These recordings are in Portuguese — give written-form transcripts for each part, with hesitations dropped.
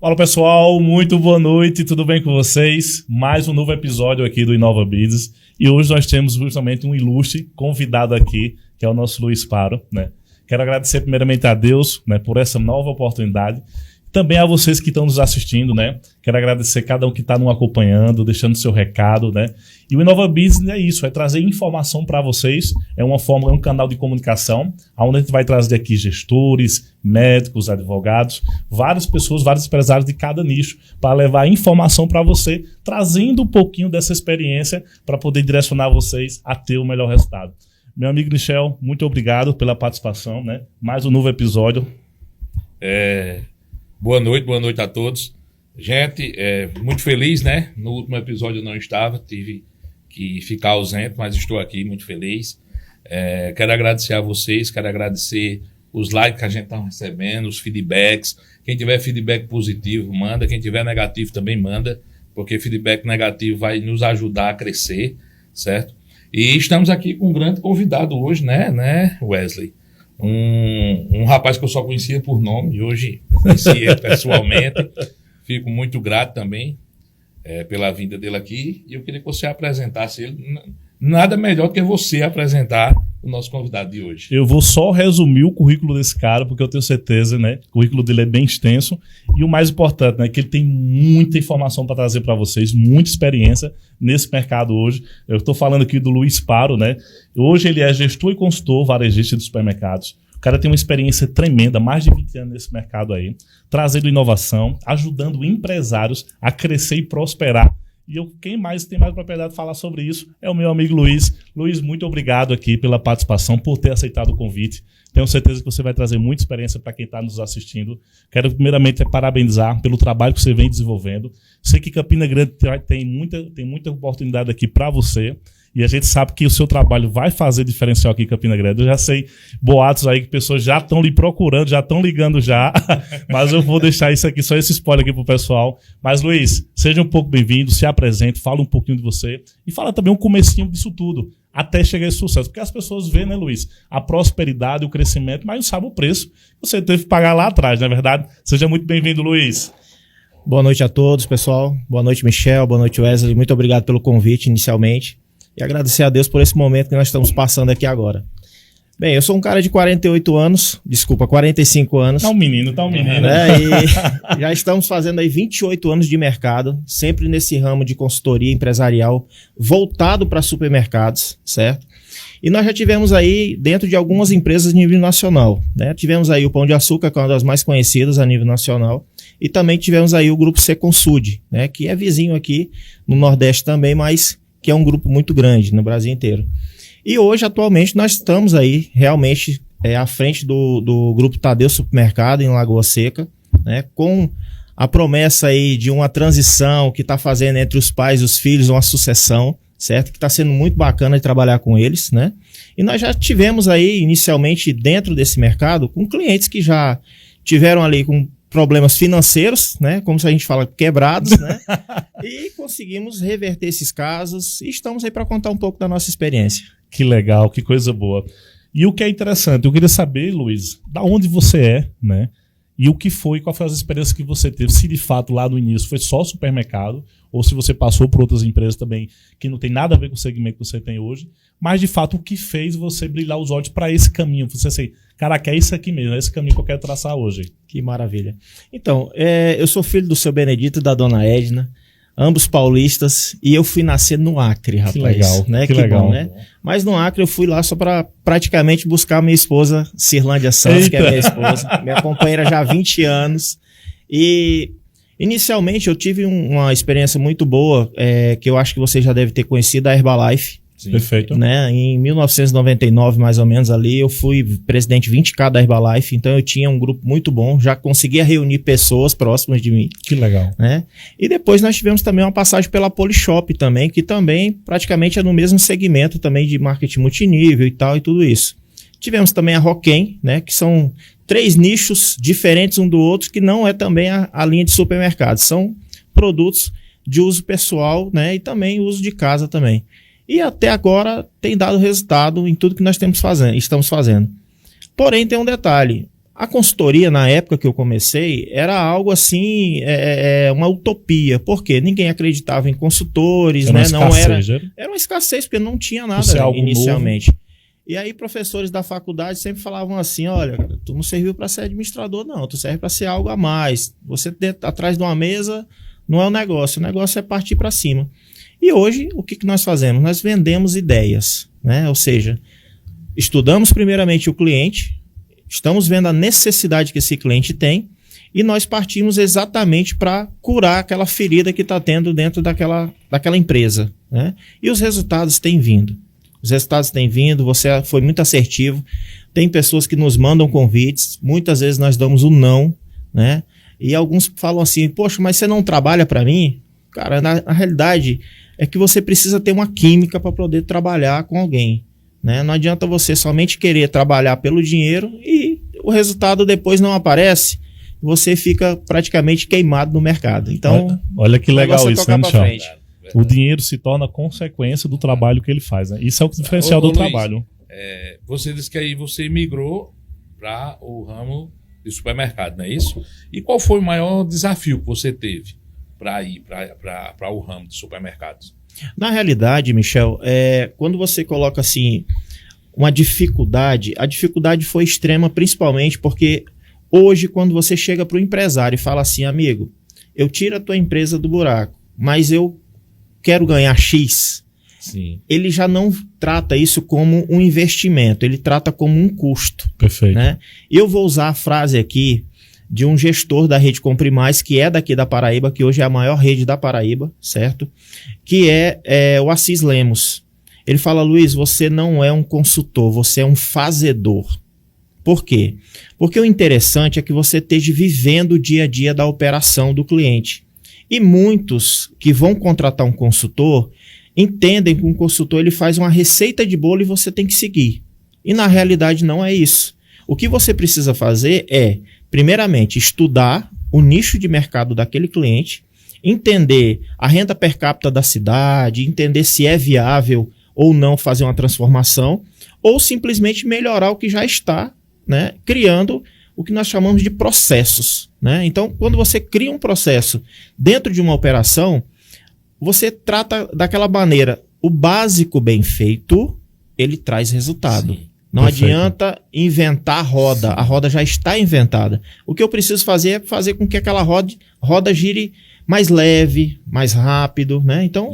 Fala pessoal, muito boa noite, tudo bem com vocês? Mais um novo episódio aqui do Inova Business e hoje nós temos justamente um ilustre convidado aqui, que é o nosso Luiz Paro, né? Quero agradecer primeiramente a Deus, né, por essa nova oportunidade. Também a vocês que estão nos assistindo, né? Quero agradecer cada um que está nos acompanhando, deixando seu recado, né? E o Inova Business é isso, é trazer informação para vocês. É uma fórmula, é um canal de comunicação, onde a gente vai trazer aqui gestores, médicos, advogados, várias pessoas, vários empresários de cada nicho, para levar informação para você, trazendo um pouquinho dessa experiência para poder direcionar vocês a ter o melhor resultado. Meu amigo Michel, muito obrigado pela participação, né? Mais um novo episódio. Boa noite a todos. Gente, muito feliz, né? No último episódio eu não estava, tive que ficar ausente, mas estou aqui muito feliz. Quero agradecer a vocês, quero agradecer os likes que a gente está recebendo, os feedbacks. Quem tiver feedback positivo, manda. Quem tiver negativo também manda, porque feedback negativo vai nos ajudar a crescer, certo? E estamos aqui com um grande convidado hoje, né, Wesley? Um rapaz que eu só conhecia por nome e hoje conheci ele pessoalmente. Fico muito grato também pela vinda dele aqui e eu queria que você apresentasse ele. Nada melhor do que você apresentar o nosso convidado de hoje. Eu vou só resumir o currículo desse cara, porque eu tenho certeza, né? O currículo dele é bem extenso e o mais importante, né? Que ele tem muita informação para trazer para vocês, muita experiência nesse mercado hoje. Eu estou falando aqui do Luiz Paro, né? Hoje ele é gestor e consultor varejista de supermercados. O cara tem uma experiência tremenda, mais de 20 anos nesse mercado aí, trazendo inovação, ajudando empresários a crescer e prosperar. E quem mais tem mais propriedade de falar sobre isso é o meu amigo Luiz. Luiz, muito obrigado aqui pela participação, por ter aceitado o convite. Tenho certeza que você vai trazer muita experiência para quem está nos assistindo. Quero primeiramente parabenizar pelo trabalho que você vem desenvolvendo. Sei que Campina Grande tem muita oportunidade aqui para você. E a gente sabe que o seu trabalho vai fazer diferencial aqui em Campina Grande. Eu já sei boatos aí que pessoas já estão lhe procurando, já estão ligando já. Mas eu vou deixar isso aqui, só esse spoiler aqui pro pessoal. Mas, Luiz, seja um pouco bem-vindo, se apresente, fala um pouquinho de você. E fala também um comecinho disso tudo, até chegar a esse sucesso. Porque as pessoas veem, né, Luiz, a prosperidade, o crescimento, mas não sabem o preço que você teve que pagar lá atrás, não é verdade? Seja muito bem-vindo, Luiz. Boa noite a todos, pessoal. Boa noite, Michel. Boa noite, Wesley. Muito obrigado pelo convite inicialmente. E agradecer a Deus por esse momento que nós estamos passando aqui agora. Bem, eu sou um cara de 45 anos. Tá um menino. E já estamos fazendo aí 28 anos de mercado, sempre nesse ramo de consultoria empresarial voltado para supermercados, certo? E nós já tivemos aí dentro de algumas empresas a nível nacional, né? Tivemos aí o Pão de Açúcar, que é uma das mais conhecidas a nível nacional, e também tivemos aí o Grupo Seconsud, né? Que é vizinho aqui no Nordeste também, mas que é um grupo muito grande no Brasil inteiro. E hoje, atualmente, nós estamos aí realmente à frente do Grupo Tadeu Supermercado em Lagoa Seca, né, com a promessa aí de uma transição que está fazendo entre os pais e os filhos, uma sucessão, certo? Que está sendo muito bacana de trabalhar com eles, né? E nós já tivemos aí, inicialmente, dentro desse mercado, com clientes que já tiveram ali com problemas financeiros, né? Como se a gente fala, quebrados, né? E conseguimos reverter esses casos e estamos aí para contar um pouco da nossa experiência. Que legal, que coisa boa. E o que é interessante, eu queria saber, Luiz, da onde você é, né? E o que foi, qual foi as experiências que você teve? Se de fato lá no início foi só supermercado, ou se você passou por outras empresas também que não tem nada a ver com o segmento que você tem hoje, mas de fato o que fez você brilhar os olhos para esse caminho? Você assim, caraca, é isso aqui mesmo, é esse caminho que eu quero traçar hoje. Que maravilha. Então, eu sou filho do seu Benedito e da dona Edna, ambos paulistas, e eu fui nascer no Acre, rapaz. Que legal, né? Que legal. Bom, né? Mas no Acre eu fui lá só para praticamente buscar minha esposa, Cirlândia Santos, que é minha esposa, minha companheira já há 20 anos. E inicialmente eu tive uma experiência muito boa, que eu acho que você já deve ter conhecido, a Herbalife. Sim. Perfeito. Né? Em 1999, mais ou menos ali, eu fui presidente 20K da Herbalife, então eu tinha um grupo muito bom, já conseguia reunir pessoas próximas de mim. Que legal. Né? E depois nós tivemos também uma passagem pela Polishop também, que também praticamente é no mesmo segmento também de marketing multinível e tal e tudo isso. Tivemos também a Roquem, né? Que são 3 nichos diferentes um do outro, que não é também a linha de supermercados, são produtos de uso pessoal, né? E também uso de casa também. E até agora tem dado resultado em tudo que nós estamos fazendo. Porém, tem um detalhe. A consultoria, na época que eu comecei, era algo assim, uma utopia. Por quê? Ninguém acreditava em consultores, era né? Uma escassez, Era uma escassez, porque não tinha nada inicialmente. Novo. E aí, professores da faculdade sempre falavam assim: olha, cara, tu não serviu para ser administrador, não, tu serve para ser algo a mais. Você atrás de uma mesa não é o negócio é partir para cima. E hoje, o que nós fazemos? Nós vendemos ideias, né? Ou seja, estudamos primeiramente o cliente, estamos vendo a necessidade que esse cliente tem e nós partimos exatamente para curar aquela ferida que está tendo dentro daquela empresa, né? E os resultados têm vindo. Você foi muito assertivo. Tem pessoas que nos mandam convites, muitas vezes nós damos um não, né? E alguns falam assim: poxa, mas você não trabalha para mim? Cara, na realidade é que você precisa ter uma química para poder trabalhar com alguém, né? Não adianta você somente querer trabalhar pelo dinheiro e o resultado depois não aparece, você fica praticamente queimado no mercado. Então, olha que legal isso, né, Michel? O dinheiro se torna consequência do trabalho que ele faz, né? Isso é o diferencial do Luiz, trabalho. Você disse que aí você migrou para o ramo de supermercado, não é isso? E qual foi o maior desafio que você teve para ir para o ramo de supermercados? Na realidade, Michel, quando você coloca assim uma dificuldade, a dificuldade foi extrema, principalmente porque hoje, quando você chega para o empresário e fala assim: amigo, eu tiro a tua empresa do buraco, mas eu quero ganhar X. Sim. Ele já não trata isso como um investimento, ele trata como um custo. Perfeito. Né? Eu vou usar a frase aqui de um gestor da rede Compre Mais, que é daqui da Paraíba, que hoje é a maior rede da Paraíba, certo? Que é o Assis Lemos. Ele fala: Luiz, você não é um consultor, você é um fazedor. Por quê? Porque o interessante é que você esteja vivendo o dia a dia da operação do cliente. E muitos que vão contratar um consultor entendem que um consultor ele faz uma receita de bolo e você tem que seguir. E na realidade não é isso. O que você precisa fazer é, primeiramente, estudar o nicho de mercado daquele cliente, entender a renda per capita da cidade, entender se é viável ou não fazer uma transformação, ou simplesmente melhorar o que já está, né, criando o que nós chamamos de processos, né? Então, quando você cria um processo dentro de uma operação, você trata daquela maneira. O básico bem feito, ele traz resultado. Sim, não perfeito. Adianta inventar a roda já está inventada. O que eu preciso fazer é fazer com que aquela roda gire mais leve, mais rápido, né? Então,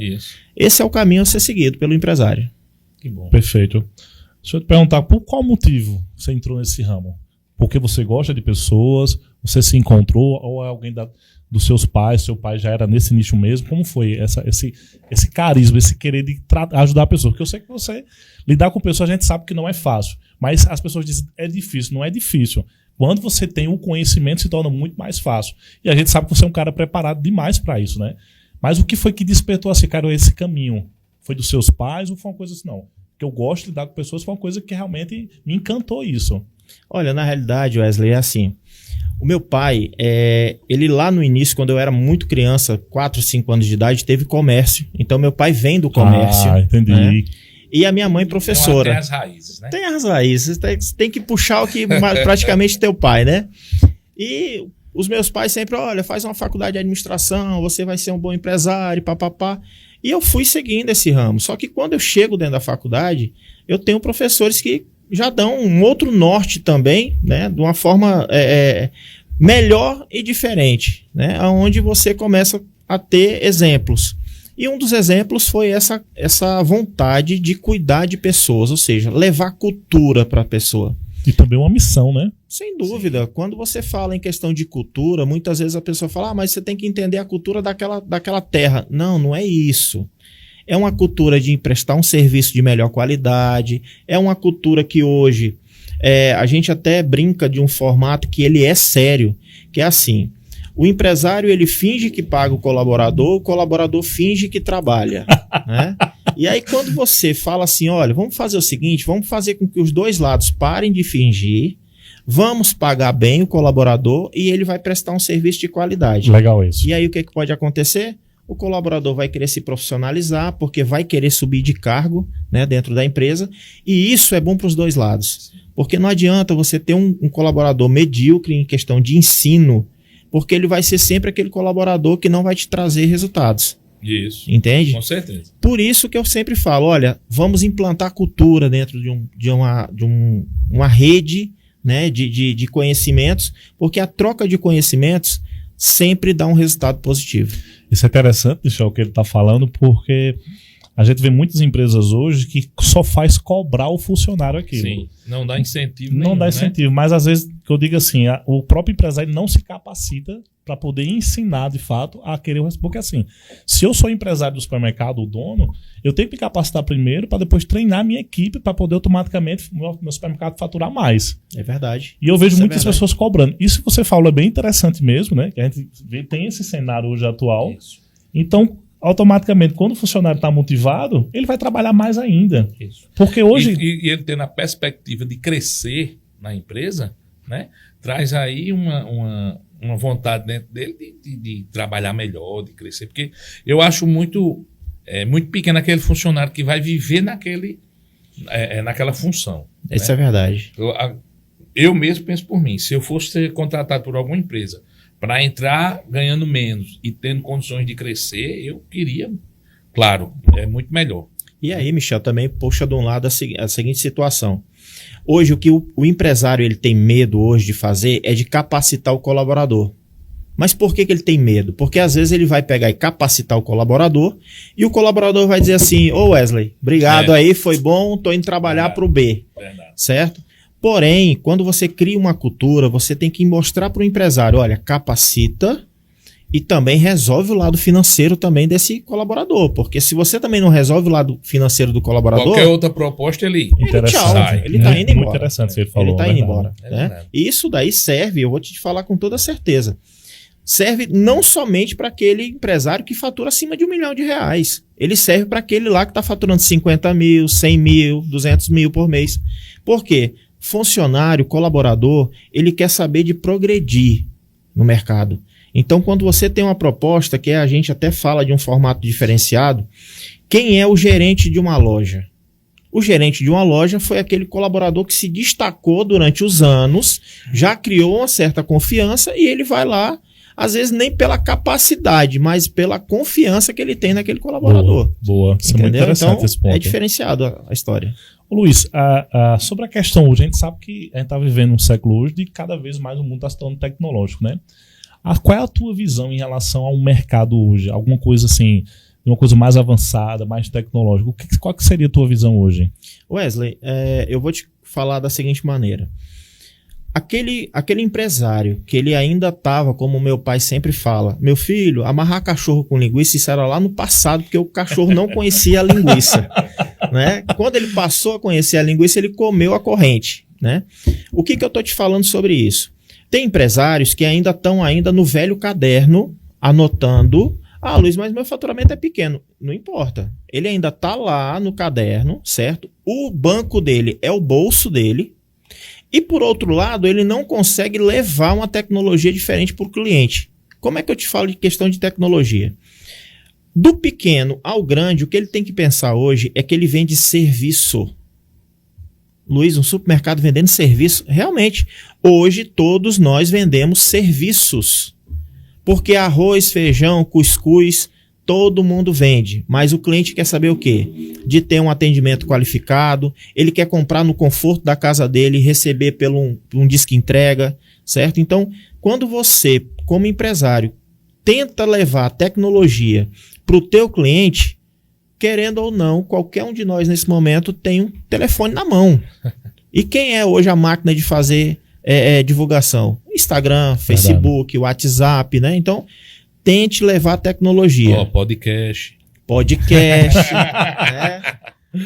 esse é o caminho a ser seguido pelo empresário. Que bom. Perfeito. Deixa eu te perguntar, por qual motivo você entrou nesse ramo? Porque você gosta de pessoas, você se encontrou, ou é alguém dos seus pais, seu pai já era nesse nicho mesmo? Como foi esse carisma, esse querer de ajudar a pessoa? Porque eu sei que você lidar com pessoas, a gente sabe que não é fácil, mas as pessoas dizem é difícil, não é difícil. Quando você tem o conhecimento, se torna muito mais fácil. E a gente sabe que você é um cara preparado demais para isso, né? Mas o que foi que despertou assim, cara, esse caminho? Foi dos seus pais ou foi uma coisa assim, não? Porque eu gosto de lidar com pessoas, foi uma coisa que realmente me encantou isso. Olha, na realidade, Wesley, é assim. O meu pai, ele lá no início, quando eu era muito criança, 4, 5 anos de idade, teve comércio. Então, meu pai vem do comércio. Ah, entendi. Né? E a minha mãe, professora. Tem as raízes, né? Tem as raízes. Tem que puxar o que praticamente teu pai, né? E os meus pais sempre, olha, faz uma faculdade de administração, você vai ser um bom empresário, papapá. E eu fui seguindo esse ramo. Só que quando eu chego dentro da faculdade, eu tenho professores que já dão um outro norte também, né, de uma forma melhor e diferente, né, onde você começa a ter exemplos. E um dos exemplos foi essa vontade de cuidar de pessoas, ou seja, levar cultura para a pessoa. E também uma missão, né? Sem dúvida. Sim. Quando você fala em questão de cultura, muitas vezes a pessoa fala, mas você tem que entender a cultura daquela terra. Não, não é isso. É uma cultura de prestar um serviço de melhor qualidade, é uma cultura que hoje a gente até brinca de um formato que ele é sério, que é assim, o empresário ele finge que paga o colaborador finge que trabalha, né? E aí quando você fala assim, olha, vamos fazer o seguinte, vamos fazer com que os dois lados parem de fingir, vamos pagar bem o colaborador e ele vai prestar um serviço de qualidade. Legal isso. E aí o que pode acontecer? o colaborador vai querer se profissionalizar, porque vai querer subir de cargo, né, dentro da empresa, e isso é bom para os dois lados. Porque não adianta você ter um colaborador medíocre em questão de ensino, porque ele vai ser sempre aquele colaborador que não vai te trazer resultados. Isso. Entende? Com certeza. Por isso que eu sempre falo, olha, vamos implantar cultura dentro de uma rede, né, de conhecimentos, porque a troca de conhecimentos sempre dá um resultado positivo. Isso é interessante, Michel, o que ele está falando, porque a gente vê muitas empresas hoje que só faz cobrar o funcionário aquilo. Sim, não dá incentivo Não nenhum, dá incentivo, mas às vezes, que eu digo assim, o próprio empresário não se capacita para poder ensinar, de fato, a querer... Porque assim, se eu sou empresário do supermercado, o dono, eu tenho que me capacitar primeiro para depois treinar a minha equipe para poder automaticamente meu supermercado faturar mais. É verdade. E eu vejo Isso muitas é pessoas cobrando. Isso que você falou é bem interessante mesmo, né? Que a gente tem esse cenário hoje atual. Isso. Então, automaticamente, quando o funcionário está motivado, ele vai trabalhar mais ainda. Isso. Porque hoje... E ele tendo a perspectiva de crescer na empresa, né, traz aí uma vontade dentro dele de trabalhar melhor, de crescer. Porque eu acho muito pequeno aquele funcionário que vai viver naquela função. Isso né? é verdade. Eu mesmo penso por mim. Se eu fosse ser contratado por alguma empresa para entrar ganhando menos e tendo condições de crescer, eu queria, claro, é muito melhor. E aí, Michel, também puxa de um lado a seguinte situação. Hoje, o que o empresário ele tem medo hoje de fazer é de capacitar o colaborador. Mas por que ele tem medo? Porque às vezes ele vai pegar e capacitar o colaborador e o colaborador vai dizer assim, ô Wesley, obrigado aí, foi bom, tô indo trabalhar para o B. Verdade. Certo? Porém, quando você cria uma cultura, você tem que mostrar para o empresário, olha, capacita e também resolve o lado financeiro também desse colaborador. Porque se você também não resolve o lado financeiro do colaborador... Qualquer outra proposta ele Interessante. ele tá indo embora. Muito interessante isso que ele falou. Ele tá indo verdade. embora. Né? E isso daí serve, eu vou te falar com toda certeza, serve não somente para aquele empresário que fatura acima de R$1 milhão. Ele serve para aquele lá que está faturando 50 mil, 100 mil, 200 mil por mês. Por quê? Funcionário, colaborador, ele quer saber de progredir no mercado. Então, quando você tem uma proposta, que a gente até fala de um formato diferenciado, quem é o gerente de uma loja? O gerente de uma loja foi aquele colaborador que se destacou durante os anos, já criou uma certa confiança e ele vai lá, às vezes nem pela capacidade, mas pela confiança que ele tem naquele colaborador. Boa. Isso é muito interessante então, esse ponto. É diferenciado a história. Ô, Luiz, sobre a questão hoje, a gente sabe que a gente está vivendo um século hoje de cada vez mais o mundo está se tornando tecnológico, né? Qual é a tua visão em relação ao mercado hoje? Alguma coisa assim, uma coisa mais avançada, mais tecnológica? Qual que seria a tua visão hoje? Wesley, eu vou te falar da seguinte maneira. Aquele empresário que ele ainda estava, como meu pai sempre fala, meu filho, amarrar cachorro com linguiça, isso era lá no passado, porque o cachorro não conhecia a linguiça. Né? Quando ele passou a conhecer a linguiça, ele comeu a corrente. Né? O que eu estou te falando sobre isso? Tem empresários que ainda estão no velho caderno, anotando, Luiz, mas meu faturamento é pequeno. Não importa. Ele ainda está lá no caderno, certo? O banco dele é o bolso dele. E, por outro lado, ele não consegue levar uma tecnologia diferente para o cliente. Como é que eu te falo de questão de tecnologia? Do pequeno ao grande, o que ele tem que pensar hoje é que ele vende serviço. Luiz, um supermercado vendendo serviço? Realmente, hoje todos nós vendemos serviços. Porque arroz, feijão, cuscuz, todo mundo vende. Mas o cliente quer saber o quê? De ter um atendimento qualificado, ele quer comprar no conforto da casa dele e receber pelo um disque entrega, certo? Então, quando você, como empresário, tenta levar a tecnologia para o teu cliente, querendo ou não, qualquer um de nós nesse momento tem um telefone na mão. E quem é hoje a máquina de fazer divulgação? Instagram, Facebook, WhatsApp, né? Então, tente levar a tecnologia. Podcast. Né?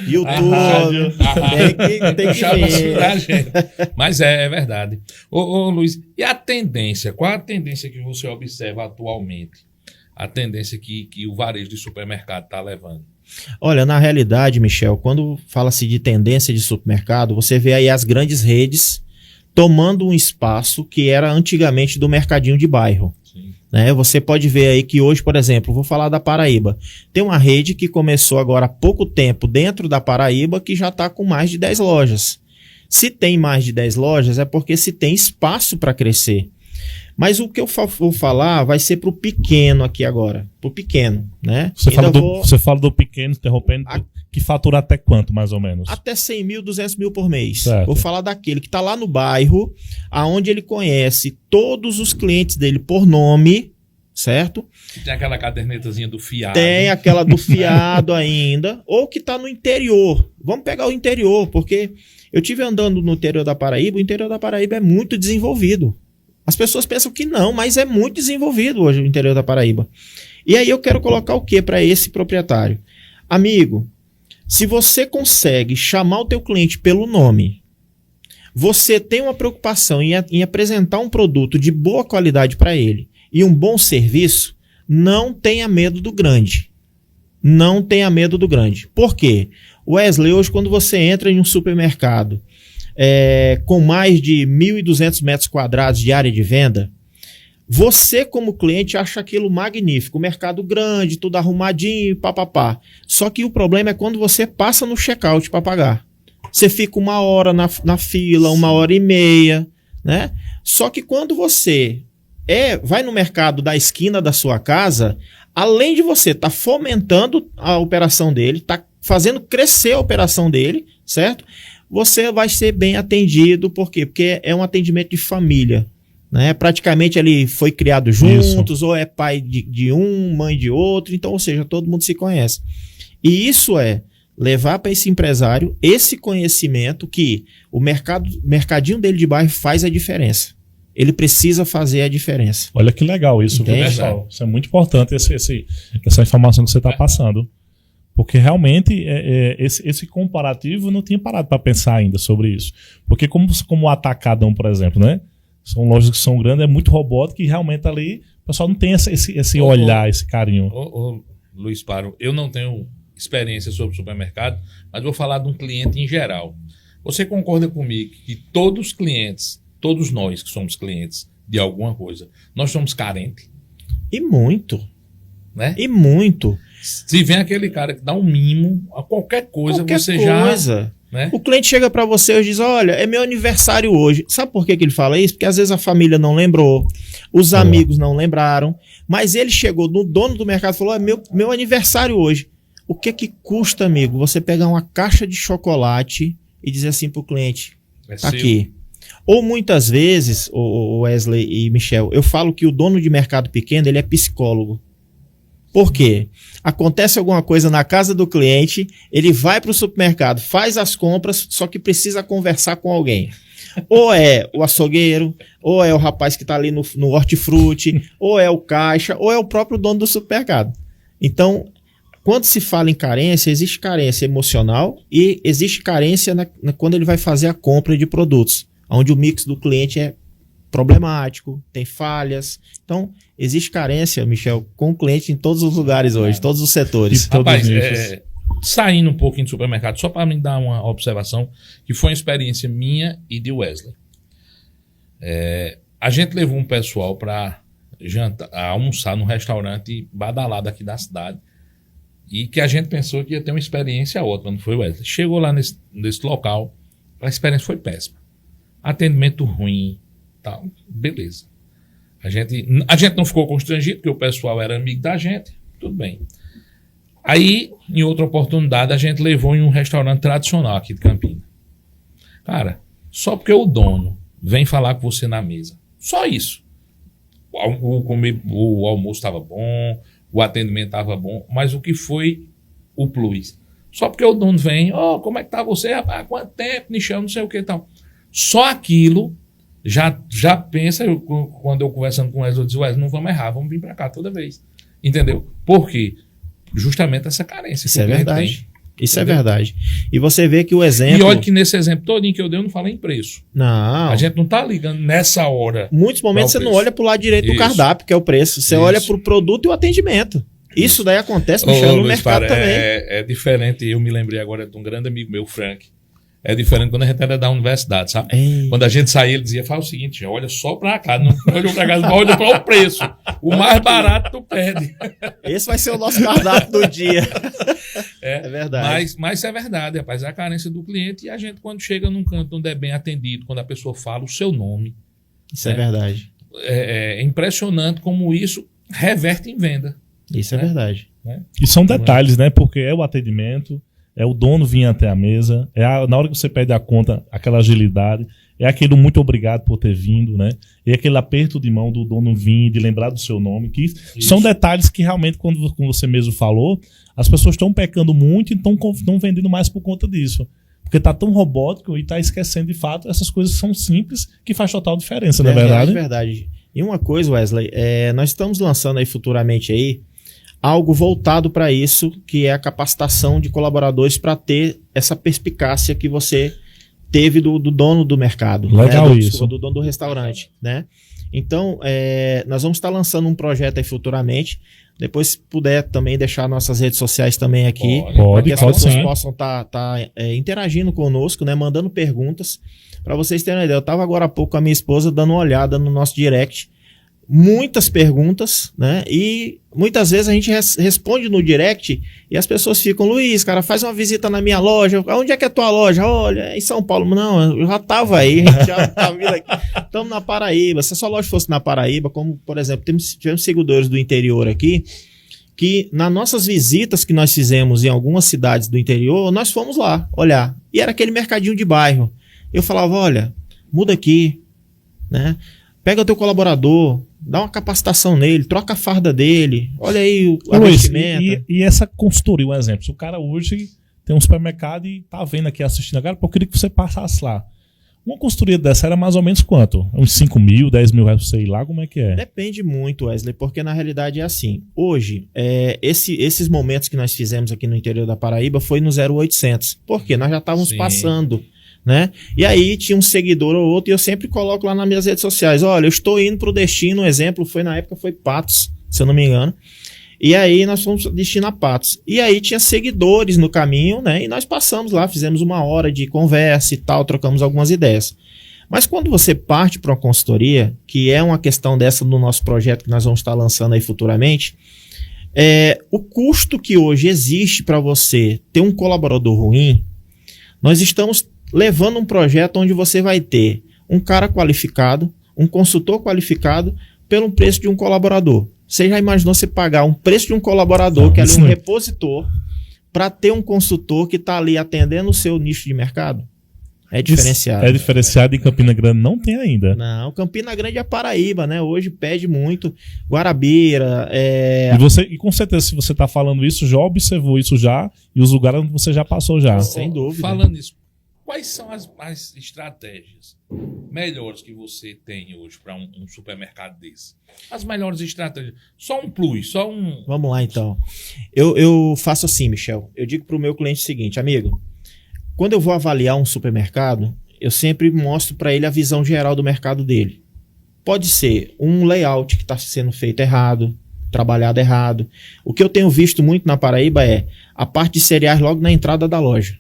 YouTube. Tem que ver. Mas é verdade. Ô, Luiz, e a tendência? Qual a tendência que você observa atualmente? A tendência que o varejo de supermercado está levando? Olha, na realidade, Michel, quando fala-se de tendência de supermercado, você vê aí as grandes redes tomando um espaço que era antigamente do mercadinho de bairro. Sim. né? Você pode ver aí que hoje, por exemplo, vou falar da Paraíba. Tem uma rede que começou agora há pouco tempo dentro da Paraíba que já está com mais de 10 lojas. Se tem mais de 10 lojas é porque se tem espaço para crescer. Mas o que eu vou falar vai ser para o pequeno aqui agora. Para o pequeno, né? Você fala do pequeno, interrompendo, que fatura até quanto, mais ou menos? Até 100 mil, 200 mil por mês. Certo. Vou falar daquele que está lá no bairro, aonde ele conhece todos os clientes dele por nome, certo? Tem aquela cadernetazinha do fiado. Tem aquela do fiado ainda, ou que está no interior. Vamos pegar o interior, porque eu tive andando no interior da Paraíba, o interior da Paraíba é muito desenvolvido. As pessoas pensam que não, mas é muito desenvolvido hoje o interior da Paraíba. E aí eu quero colocar o que para esse proprietário? Amigo, se você consegue chamar o teu cliente pelo nome, você tem uma preocupação em apresentar um produto de boa qualidade para ele e um bom serviço, não tenha medo do grande. Não tenha medo do grande. Por quê? Wesley, hoje quando você entra em um supermercado com mais de 1.200 metros quadrados de área de venda, você como cliente acha aquilo magnífico, o mercado grande, tudo arrumadinho, papapá. Só que o problema é quando você passa no checkout para pagar. Você fica 1 hora na fila, 1h30, né? Só que quando você vai no mercado da esquina da sua casa, além de você estar fomentando a operação dele, está fazendo crescer a operação dele, certo? Você vai ser bem atendido, por quê? Porque é um atendimento de família, né? Praticamente ele foi criado juntos, isso. Ou é pai de um, mãe de outro, então, ou seja, todo mundo se conhece. E isso é levar para esse empresário esse conhecimento que o mercadinho dele de bairro faz a diferença. Ele precisa fazer a diferença. Olha que legal isso, pessoal. Isso é muito importante, essa informação que você está passando. Porque realmente esse comparativo não tinha parado para pensar ainda sobre isso. Porque como o Atacadão, por exemplo, né? São lojas que são grandes, é muito robótico e realmente ali o pessoal não tem esse olhar, esse carinho. Luiz Paro, eu não tenho experiência sobre supermercado, mas vou falar de um cliente em geral. Você concorda comigo que todos os clientes, todos nós que somos clientes de alguma coisa, nós somos carentes? E muito. Né? E muito. Se vem aquele cara que dá um mimo a qualquer coisa, você já... Né? O cliente chega para você e diz, olha, é meu aniversário hoje. Sabe por que ele fala isso? Porque às vezes a família não lembrou, os amigos não lembraram, mas ele chegou no dono do mercado e falou, é meu aniversário hoje. O que custa, amigo, você pegar uma caixa de chocolate e dizer assim pro cliente, tá aqui. Ou muitas vezes, o Wesley e Michel, eu falo que o dono de mercado pequeno, ele é psicólogo. Por quê? Acontece alguma coisa na casa do cliente, ele vai para o supermercado, faz as compras, só que precisa conversar com alguém. Ou é o açougueiro, ou é o rapaz que está ali no hortifruti, ou é o caixa, ou é o próprio dono do supermercado. Então, quando se fala em carência, existe carência emocional e existe carência quando ele vai fazer a compra de produtos, onde o mix do cliente é problemático, tem falhas. Então, existe carência, Michel, com o cliente em todos os lugares hoje, todos os setores. Rapaz, saindo um pouquinho do supermercado, só para me dar uma observação, que foi uma experiência minha e de Wesley. A gente levou um pessoal para almoçar num restaurante badalado aqui da cidade e que a gente pensou que ia ter uma experiência ótima, não foi, Wesley? Chegou lá nesse local, a experiência foi péssima. Atendimento ruim, tal, beleza. A gente não ficou constrangido, porque o pessoal era amigo da gente, tudo bem. Aí, em outra oportunidade, a gente levou em um restaurante tradicional aqui de Campinas. Cara, só porque o dono vem falar com você na mesa, só isso. O almoço estava bom, o atendimento estava bom, mas o que foi o plus? Só porque o dono vem, como é que tá você, rapaz? Quanto tempo, Nichão, não sei o que e tal. Só aquilo já pensa, quando eu conversando com o Wesley, eu disse, Wesley, não vamos errar, vamos vir para cá toda vez. Entendeu? Por quê? Justamente essa carência. Isso é verdade. Isso é verdade. E você vê que o exemplo... E olha que nesse exemplo todinho que eu dei, eu não falei em preço. Não. A gente não tá ligando nessa hora. Muitos momentos você não olha pro lado direito do cardápio, que é o preço. Você olha pro produto e o atendimento. Isso daí acontece, Michel, no mercado também. É diferente. Eu me lembrei agora de um grande amigo meu, Frank. é diferente quando a gente era da universidade, sabe? Ei. Quando a gente saía, ele dizia, faz o seguinte, olha só pra cá, não olha pra cá, olha para o preço. O mais barato tu perde. Esse vai ser o nosso cardápio do dia. É verdade. Mas é verdade, rapaz, é a carência do cliente, e a gente, quando chega num canto onde é bem atendido, quando a pessoa fala o seu nome, Isso é verdade. é impressionante como isso reverte em venda. Isso é verdade. Né? E são detalhes, né? Porque é o atendimento, é o dono vir até a mesa, na hora que você pede a conta, aquela agilidade, é aquele muito obrigado por ter vindo, né? É aquele aperto de mão do dono vir, de lembrar do seu nome, que são detalhes que realmente, como você mesmo falou, as pessoas estão pecando muito e estão vendendo mais por conta disso. Porque tá tão robótico e tá esquecendo, de fato, essas coisas que são simples, que faz total diferença, não é verdade? É verdade. E uma coisa, Wesley, nós estamos lançando aí futuramente aí algo voltado para isso, que é a capacitação de colaboradores para ter essa perspicácia que você teve do dono do mercado. Legal, né? isso. Do dono do restaurante, né? Então, nós vamos estar lançando um projeto aí futuramente. Depois, se puder também deixar nossas redes sociais também aqui, para que as pessoas possam estar interagindo conosco, né? Mandando perguntas. Para vocês terem uma ideia, eu estava agora há pouco com a minha esposa dando uma olhada no nosso direct. Muitas perguntas, né? E muitas vezes a gente responde no direct e as pessoas ficam, Luiz, cara, faz uma visita na minha loja. Onde é que é a tua loja? Olha, é em São Paulo. Não, eu já estava aí, a gente já estava vindo aqui. Estamos na Paraíba. Se a sua loja fosse na Paraíba, como, por exemplo, tivemos seguidores do interior aqui, que nas nossas visitas que nós fizemos em algumas cidades do interior, nós fomos lá olhar. E era aquele mercadinho de bairro. Eu falava, olha, muda aqui, né? Pega o teu colaborador, dá uma capacitação nele, troca a farda dele, olha aí a vestimenta. E essa consultoria, um exemplo, se o cara hoje tem um supermercado e tá vendo aqui, assistindo agora, eu queria que você passasse lá. Uma consultoria dessa era mais ou menos quanto? Uns 5 mil, 10 mil reais pra você ir lá? Como é que é? Depende muito, Wesley, porque na realidade é assim. Hoje, esses momentos que nós fizemos aqui no interior da Paraíba foi no 0800. Por quê? Nós já estávamos passando, né? E aí tinha um seguidor ou outro e eu sempre coloco lá nas minhas redes sociais, olha, eu estou indo para o destino, um exemplo na época foi Patos, se eu não me engano, e aí nós fomos destino a Patos, e aí tinha seguidores no caminho, né? E nós passamos lá, fizemos 1 hora de conversa e tal, trocamos algumas ideias. Mas quando você parte para uma consultoria, que é uma questão dessa no nosso projeto que nós vamos estar lançando aí futuramente, o custo que hoje existe para você ter um colaborador ruim, nós estamos levando um projeto onde você vai ter um cara qualificado, um consultor qualificado, pelo preço de um colaborador. Você já imaginou você pagar um preço de um colaborador, que é ali um repositor, para ter um consultor que está ali atendendo o seu nicho de mercado? É diferenciado. É diferenciado, e Campina Grande não tem ainda. Não, Campina Grande é Paraíba, né? Hoje pede muito. Guarabira. E com certeza, se você está falando isso, já observou isso já, e os lugares onde você já passou já. Sem dúvida. Falando isso, quais são as estratégias melhores que você tem hoje para um supermercado desse? As melhores estratégias. Só um plus, só um... Vamos lá, então. Eu faço assim, Michel. Eu digo para o meu cliente o seguinte, amigo, quando eu vou avaliar um supermercado, eu sempre mostro para ele a visão geral do mercado dele. Pode ser um layout que está sendo feito errado, trabalhado errado. O que eu tenho visto muito na Paraíba é a parte de cereais logo na entrada da loja.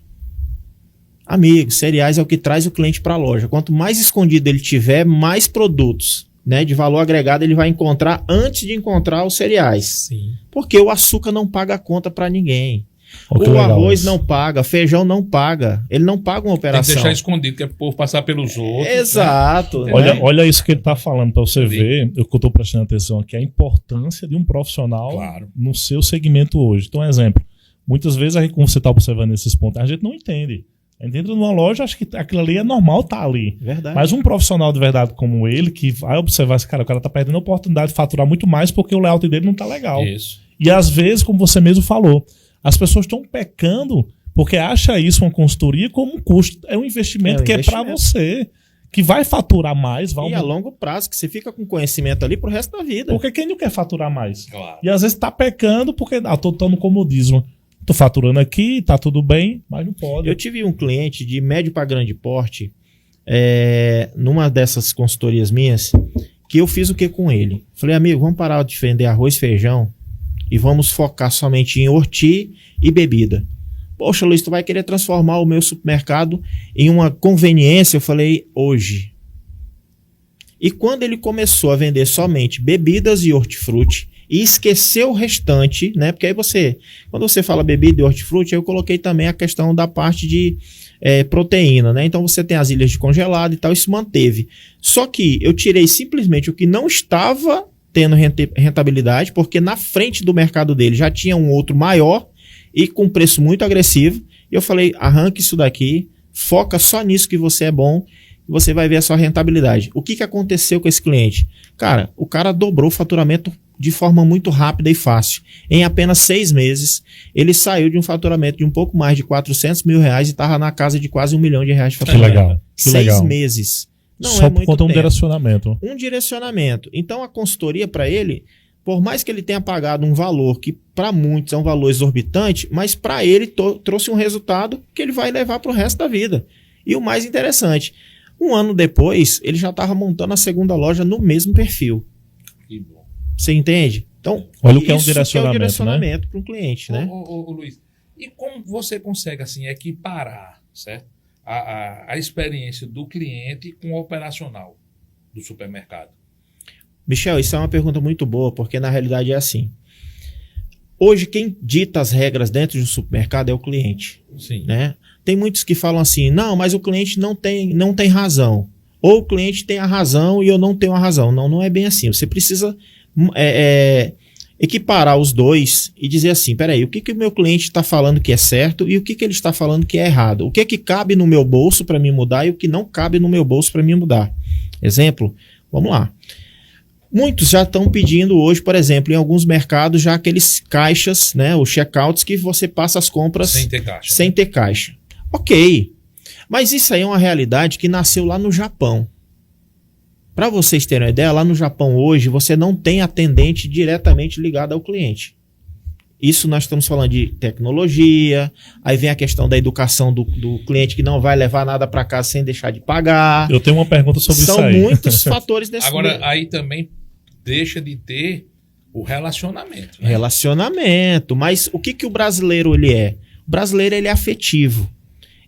Amigo, cereais é o que traz o cliente para a loja. Quanto mais escondido ele tiver, mais produtos, né, de valor agregado ele vai encontrar antes de encontrar os cereais. Sim. Porque o açúcar não paga a conta para ninguém. O arroz não paga, feijão não paga. Ele não paga uma operação. Tem que deixar escondido, que é o povo passar pelos outros. Exato. Né? Olha isso que ele está falando, para você ver, eu estou prestando atenção aqui, a importância de um profissional no seu segmento hoje. Então, exemplo, muitas vezes, como você está observando esses pontos, a gente não entende. A gente entra numa loja, acho que aquilo ali é normal estar ali. Verdade. Mas um profissional de verdade como ele, que vai observar esse cara, o cara está perdendo a oportunidade de faturar muito mais porque o layout dele não está legal. Isso. E às vezes, como você mesmo falou, as pessoas estão pecando porque acha isso uma consultoria como um custo. É um investimento que é para você, que vai faturar mais. E a longo prazo, que você fica com conhecimento ali pro resto da vida. Porque quem não quer faturar mais? Claro. E às vezes está pecando porque tô no comodismo. Tô faturando aqui, tá tudo bem, mas não pode. Eu tive um cliente de médio para grande porte, numa dessas consultorias minhas, que eu fiz o que com ele? Falei, amigo, vamos parar de vender arroz e feijão e vamos focar somente em horti e bebida. Poxa, Luiz, tu vai querer transformar o meu supermercado em uma conveniência? Eu falei, hoje. E quando ele começou a vender somente bebidas e hortifruti e esqueceu o restante, né? Porque aí quando você fala bebida e hortifruti, eu coloquei também a questão da parte de proteína, né? Então você tem as ilhas de congelado e tal, isso manteve. Só que eu tirei simplesmente o que não estava tendo rentabilidade, porque na frente do mercado dele já tinha um outro maior e com preço muito agressivo. E eu falei, arranque isso daqui, foca só nisso que você é bom, e você vai ver a sua rentabilidade. O que aconteceu com esse cliente? Cara, o cara dobrou o faturamento de forma muito rápida e fácil. Em apenas 6 meses, ele saiu de um faturamento de um pouco mais de 400 mil reais e estava na casa de quase R$1 milhão de faturamento. Que legal. 6 meses. Não só é por muito conta de um tempo. direcionamento. Um direcionamento. Então a consultoria para ele, por mais que ele tenha pagado um valor que para muitos é um valor exorbitante, mas para ele trouxe um resultado que ele vai levar para o resto da vida. E o mais interessante, 1 ano depois, ele já estava montando a segunda loja no mesmo perfil. Que bom. Você entende? Então, olha o que é um isso direcionamento, direcionamento para um cliente, né? Ô, Luiz, e como você consegue assim equiparar, certo? A experiência do cliente com o operacional do supermercado? Michel, isso é uma pergunta muito boa, porque na realidade é assim. Hoje, quem dita as regras dentro de um supermercado é o cliente. Sim. Né? Tem muitos que falam assim, não, mas o cliente não tem razão. Ou o cliente tem a razão e eu não tenho a razão. Não, não é bem assim. Você precisa equiparar os dois e dizer assim, peraí, o que o meu cliente está falando que é certo e o que ele está falando que é errado? O que cabe no meu bolso para mim mudar e o que não cabe no meu bolso para mim mudar? Exemplo, vamos lá. Muitos já estão pedindo hoje, por exemplo, em alguns mercados, já aqueles caixas, né, os checkouts que você passa as compras sem ter caixa. Sem ter caixa. Ok, mas isso aí é uma realidade que nasceu lá no Japão. Para vocês terem uma ideia, lá no Japão hoje você não tem atendente diretamente ligado ao cliente. Isso nós estamos falando de tecnologia, aí vem a questão da educação do cliente que não vai levar nada para casa sem deixar de pagar. Eu tenho uma pergunta sobre isso aí. São muitos fatores nesse Agora, aí também deixa de ter o relacionamento. Né? Relacionamento, mas o que o brasileiro ele é? O brasileiro ele é afetivo.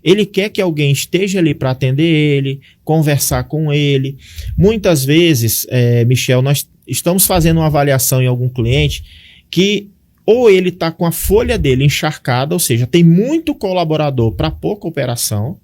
Ele quer que alguém esteja ali para atender ele, conversar com ele. Muitas vezes, Michel, nós estamos fazendo uma avaliação em algum cliente que ou ele está com a folha dele encharcada, ou seja, tem muito colaborador para pouca operação,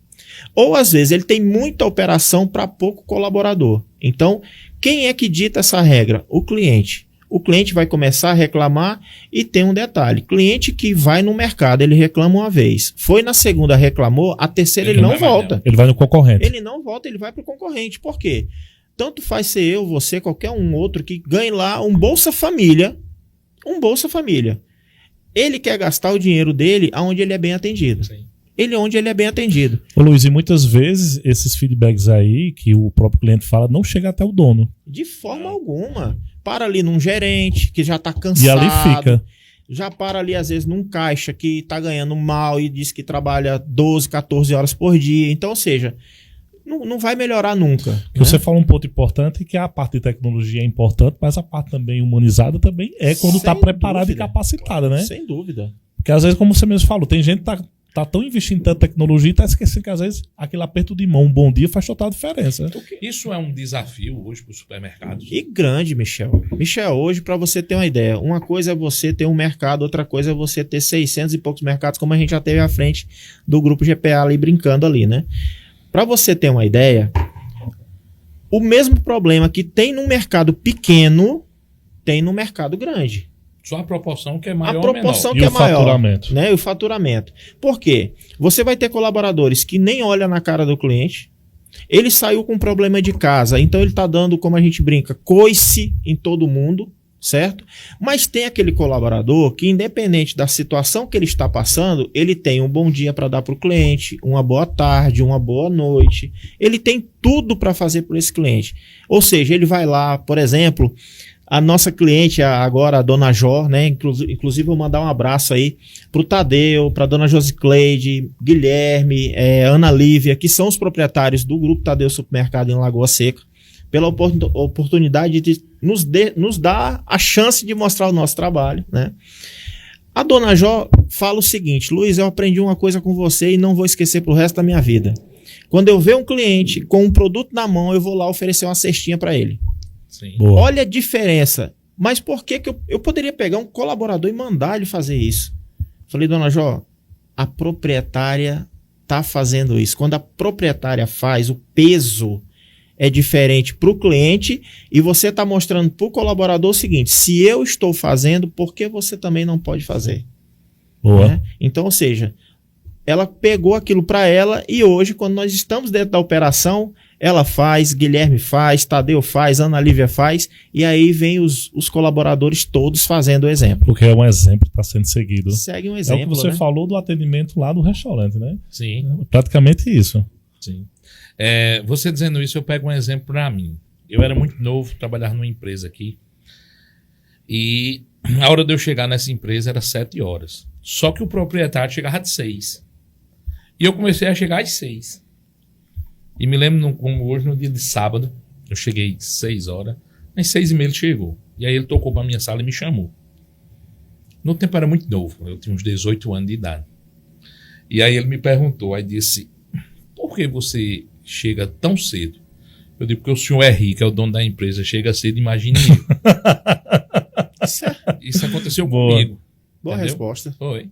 ou às vezes ele tem muita operação para pouco colaborador. Então, quem é que dita essa regra? O cliente. O cliente vai começar a reclamar e tem um detalhe. Cliente que vai no mercado, ele reclama uma vez. Foi na segunda, reclamou, a terceira ele não volta. Ele vai no concorrente. Ele não volta, ele vai para o concorrente. Por quê? Tanto faz ser eu, você, qualquer um outro que ganhe lá um Bolsa Família. Um Bolsa Família. Ele quer gastar o dinheiro dele onde ele é bem atendido. Sim. Onde ele é bem atendido. Ô Luiz, e muitas vezes esses feedbacks aí que o próprio cliente fala não chega até o dono. De forma alguma. Para ali num gerente que já está cansado. E ali fica. Já para ali às vezes num caixa que está ganhando mal e diz que trabalha 12, 14 horas por dia. Então, ou seja, não vai melhorar nunca. Né? Você fala um ponto importante que a parte de tecnologia é importante, mas a parte também humanizada também é quando está preparada e capacitada, né? Sem dúvida. Porque às vezes, como você mesmo falou, tem gente que tá tão investindo em tanta tecnologia e tá esquecendo que às vezes aquele aperto de mão, um bom dia, faz total diferença. Isso é um desafio hoje para os supermercados. E grande, Michel. Michel, hoje, para você ter uma ideia, uma coisa é você ter um mercado, outra coisa é você ter 600 e poucos mercados, como a gente já teve à frente do grupo GPA ali, brincando ali, né? Para você ter uma ideia, o mesmo problema que tem no mercado pequeno, tem no mercado grande. Só a proporção que é maior a proporção ou menor. Que é maior. Faturamento. Né? E o faturamento. Por quê? Você vai ter colaboradores que nem olham na cara do cliente. Ele saiu com problema de casa, então ele está dando, como a gente brinca, coice em todo mundo, certo? Mas tem aquele colaborador que, independente da situação que ele está passando, ele tem um bom dia para dar para o cliente, uma boa tarde, uma boa noite. Ele tem tudo para fazer por esse cliente. Ou seja, ele vai lá, por exemplo, a nossa cliente agora, a dona Jó, né? Inclusive vou mandar um abraço aí para o Tadeu, para a dona Josicleide, Guilherme, Ana Lívia, que são os proprietários do Grupo Tadeu Supermercado em Lagoa Seca, pela oportunidade de nos dar a chance de mostrar o nosso trabalho, né? A dona Jó fala o seguinte: Luiz, eu aprendi uma coisa com você e não vou esquecer pro resto da minha vida. Quando eu ver um cliente com um produto na mão, eu vou lá oferecer uma cestinha para ele. Sim. Boa. Olha a diferença. Mas por que eu poderia pegar um colaborador e mandar ele fazer isso? Falei, dona Jó, a proprietária está fazendo isso. Quando a proprietária faz, o peso é diferente para o cliente e você está mostrando para o colaborador o seguinte: se eu estou fazendo, por que você também não pode fazer? Boa. Né? Então, ou seja, ela pegou aquilo para ela e hoje, quando nós estamos dentro da operação, ela faz, Guilherme faz, Tadeu faz, Ana Lívia faz, e aí vem os colaboradores todos fazendo o exemplo. Porque é um exemplo que está sendo seguido. Segue um exemplo, É o que você né? falou do atendimento lá do restaurante, né? Sim. É praticamente isso. Sim. Você dizendo isso, eu pego um exemplo para mim. Eu era muito novo, trabalhava numa empresa aqui. E a hora de eu chegar nessa empresa era 7 horas. Só que o proprietário chegava às 6. E eu comecei a chegar às 6. E me lembro, como hoje, no dia de sábado, eu cheguei às 6 horas. Às 6h30 ele chegou. E aí ele tocou para minha sala e me chamou. No tempo era muito novo. Eu tinha uns 18 anos de idade. E aí ele me perguntou, aí disse: por que você chega tão cedo? Eu digo: porque o senhor é rico, é o dono da empresa, chega cedo, imagine eu. Isso aconteceu comigo. Boa Entendeu? resposta. Foi.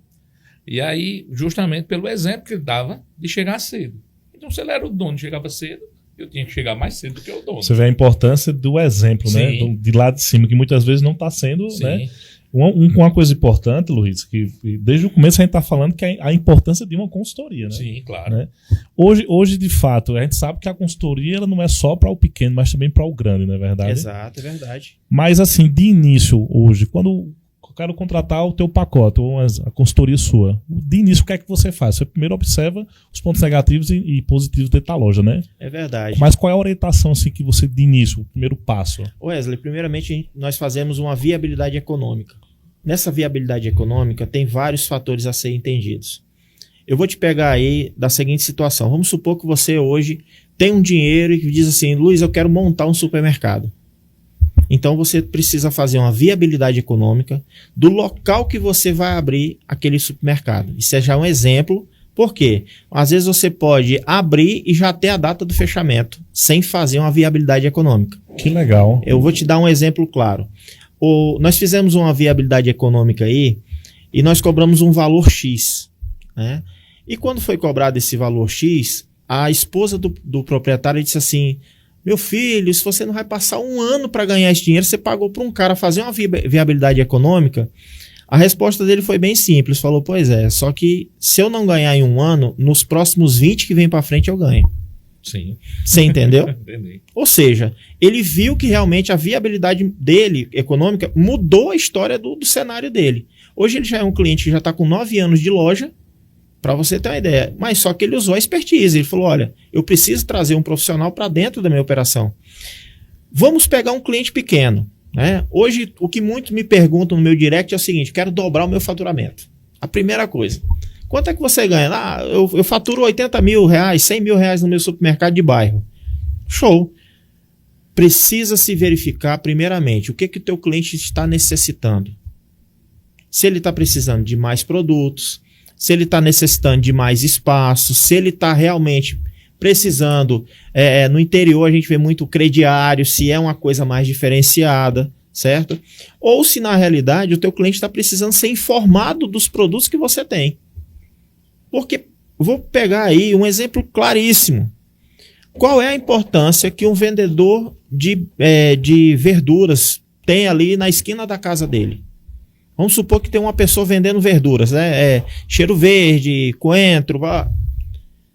E aí, justamente pelo exemplo que ele dava de chegar cedo. Então, se ele era o dono e chegava cedo, eu tinha que chegar mais cedo do que o dono. Você vê a importância do exemplo, né? De lá de cima, que muitas vezes não está sendo, Sim. né? Uma coisa importante, Luiz, que desde o começo a gente está falando que é a importância de uma consultoria, né? Sim, claro. Né? Hoje, de fato, a gente sabe que a consultoria ela não é só para o pequeno, mas também para o grande, não é verdade? Exato, é verdade. Mas assim, de início, hoje, quando eu quero contratar o teu pacote, ou a consultoria sua, de início, o que é que você faz? Você primeiro observa os pontos negativos e positivos dentro da loja, né? É verdade. Mas qual é a orientação assim, que você, de início, o primeiro passo? Wesley, primeiramente nós fazemos uma viabilidade econômica. Nessa viabilidade econômica tem vários fatores a serem entendidos. Eu vou te pegar aí da seguinte situação. Vamos supor que você hoje tem um dinheiro e diz assim: Luiz, eu quero montar um supermercado. Então você precisa fazer uma viabilidade econômica do local que você vai abrir aquele supermercado. Isso é já um exemplo. Por quê? Às vezes você pode abrir e já ter a data do fechamento, sem fazer uma viabilidade econômica. Que legal. Eu vou te dar um exemplo claro. Nós fizemos uma viabilidade econômica aí e nós cobramos um valor X, né? E quando foi cobrado esse valor X, a esposa do proprietário disse assim: meu filho, se você não vai passar um ano para ganhar esse dinheiro, você pagou para um cara fazer uma viabilidade econômica? A resposta dele foi bem simples, falou: pois é, só que se eu não ganhar em um ano, nos próximos 20 que vem para frente eu ganho. Sim. Você entendeu? Entendi. Ou seja, ele viu que realmente a viabilidade dele, econômica, mudou a história do cenário dele. Hoje ele já é um cliente que já está com 9 anos de loja, para você ter uma ideia. Mas só que ele usou a expertise. Ele falou: olha, eu preciso trazer um profissional para dentro da minha operação. Vamos pegar um cliente pequeno, né? Hoje, o que muitos me perguntam no meu direct é o seguinte: quero dobrar o meu faturamento. A primeira coisa: quanto é que você ganha? Eu faturo 80 mil reais, 100 mil reais no meu supermercado de bairro. Show. Precisa se verificar primeiramente o que o teu cliente está necessitando. Se ele está precisando de mais produtos, se ele está necessitando de mais espaço, se ele está realmente precisando, no interior a gente vê muito crediário, se é uma coisa mais diferenciada, certo? Ou se na realidade o teu cliente está precisando ser informado dos produtos que você tem. Porque, vou pegar aí um exemplo claríssimo. Qual é a importância que um vendedor de verduras tem ali na esquina da casa dele? Vamos supor que tem uma pessoa vendendo verduras, né? Cheiro verde, coentro.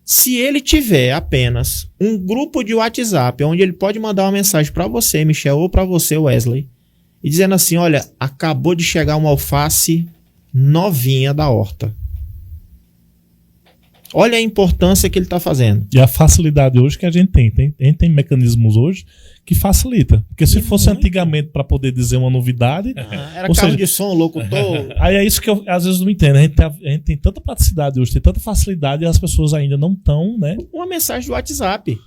Se ele tiver apenas um grupo de WhatsApp onde ele pode mandar uma mensagem para você, Michel, ou para você, Wesley, e dizendo assim: olha, acabou de chegar uma alface novinha da horta. Olha a importância que ele está fazendo. E a facilidade hoje que a gente tem. A gente tem mecanismos hoje que facilita. Porque se fosse antigamente para poder dizer uma novidade... Era carro de som, locutor... Aí é isso que eu às vezes não entendo. A gente tem tanta praticidade hoje, tem tanta facilidade e as pessoas ainda não estão, né? Uma mensagem do WhatsApp.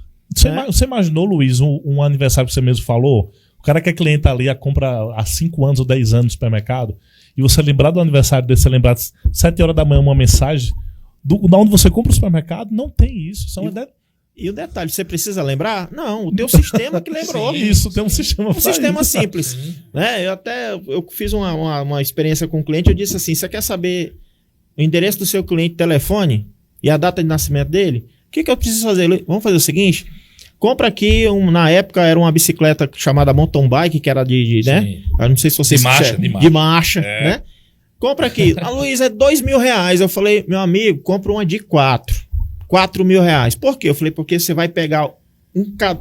Você imaginou, Luiz, um aniversário que você mesmo falou? O cara que é cliente ali, a compra há 5 anos ou 10 anos no supermercado, e você lembrar do aniversário dele, você lembrar 7 horas da manhã uma mensagem, da onde você compra o supermercado, não tem isso. E o detalhe, você precisa lembrar? Não, o teu sistema que lembrou. Sim, isso, tem um sistema. Um sistema simples. Né? Eu fiz uma experiência com um cliente, eu disse assim, você quer saber o endereço do seu cliente, telefone e a data de nascimento dele? O que eu preciso fazer? Vamos fazer o seguinte, compra aqui, na época era uma bicicleta chamada mountain bike, que era né? Eu não sei se vocês... De marcha, né? Compra aqui. A Luiz, é R$2.000. Eu falei, meu amigo, compra uma de 4 mil reais. Por quê? Eu falei, porque você vai pegar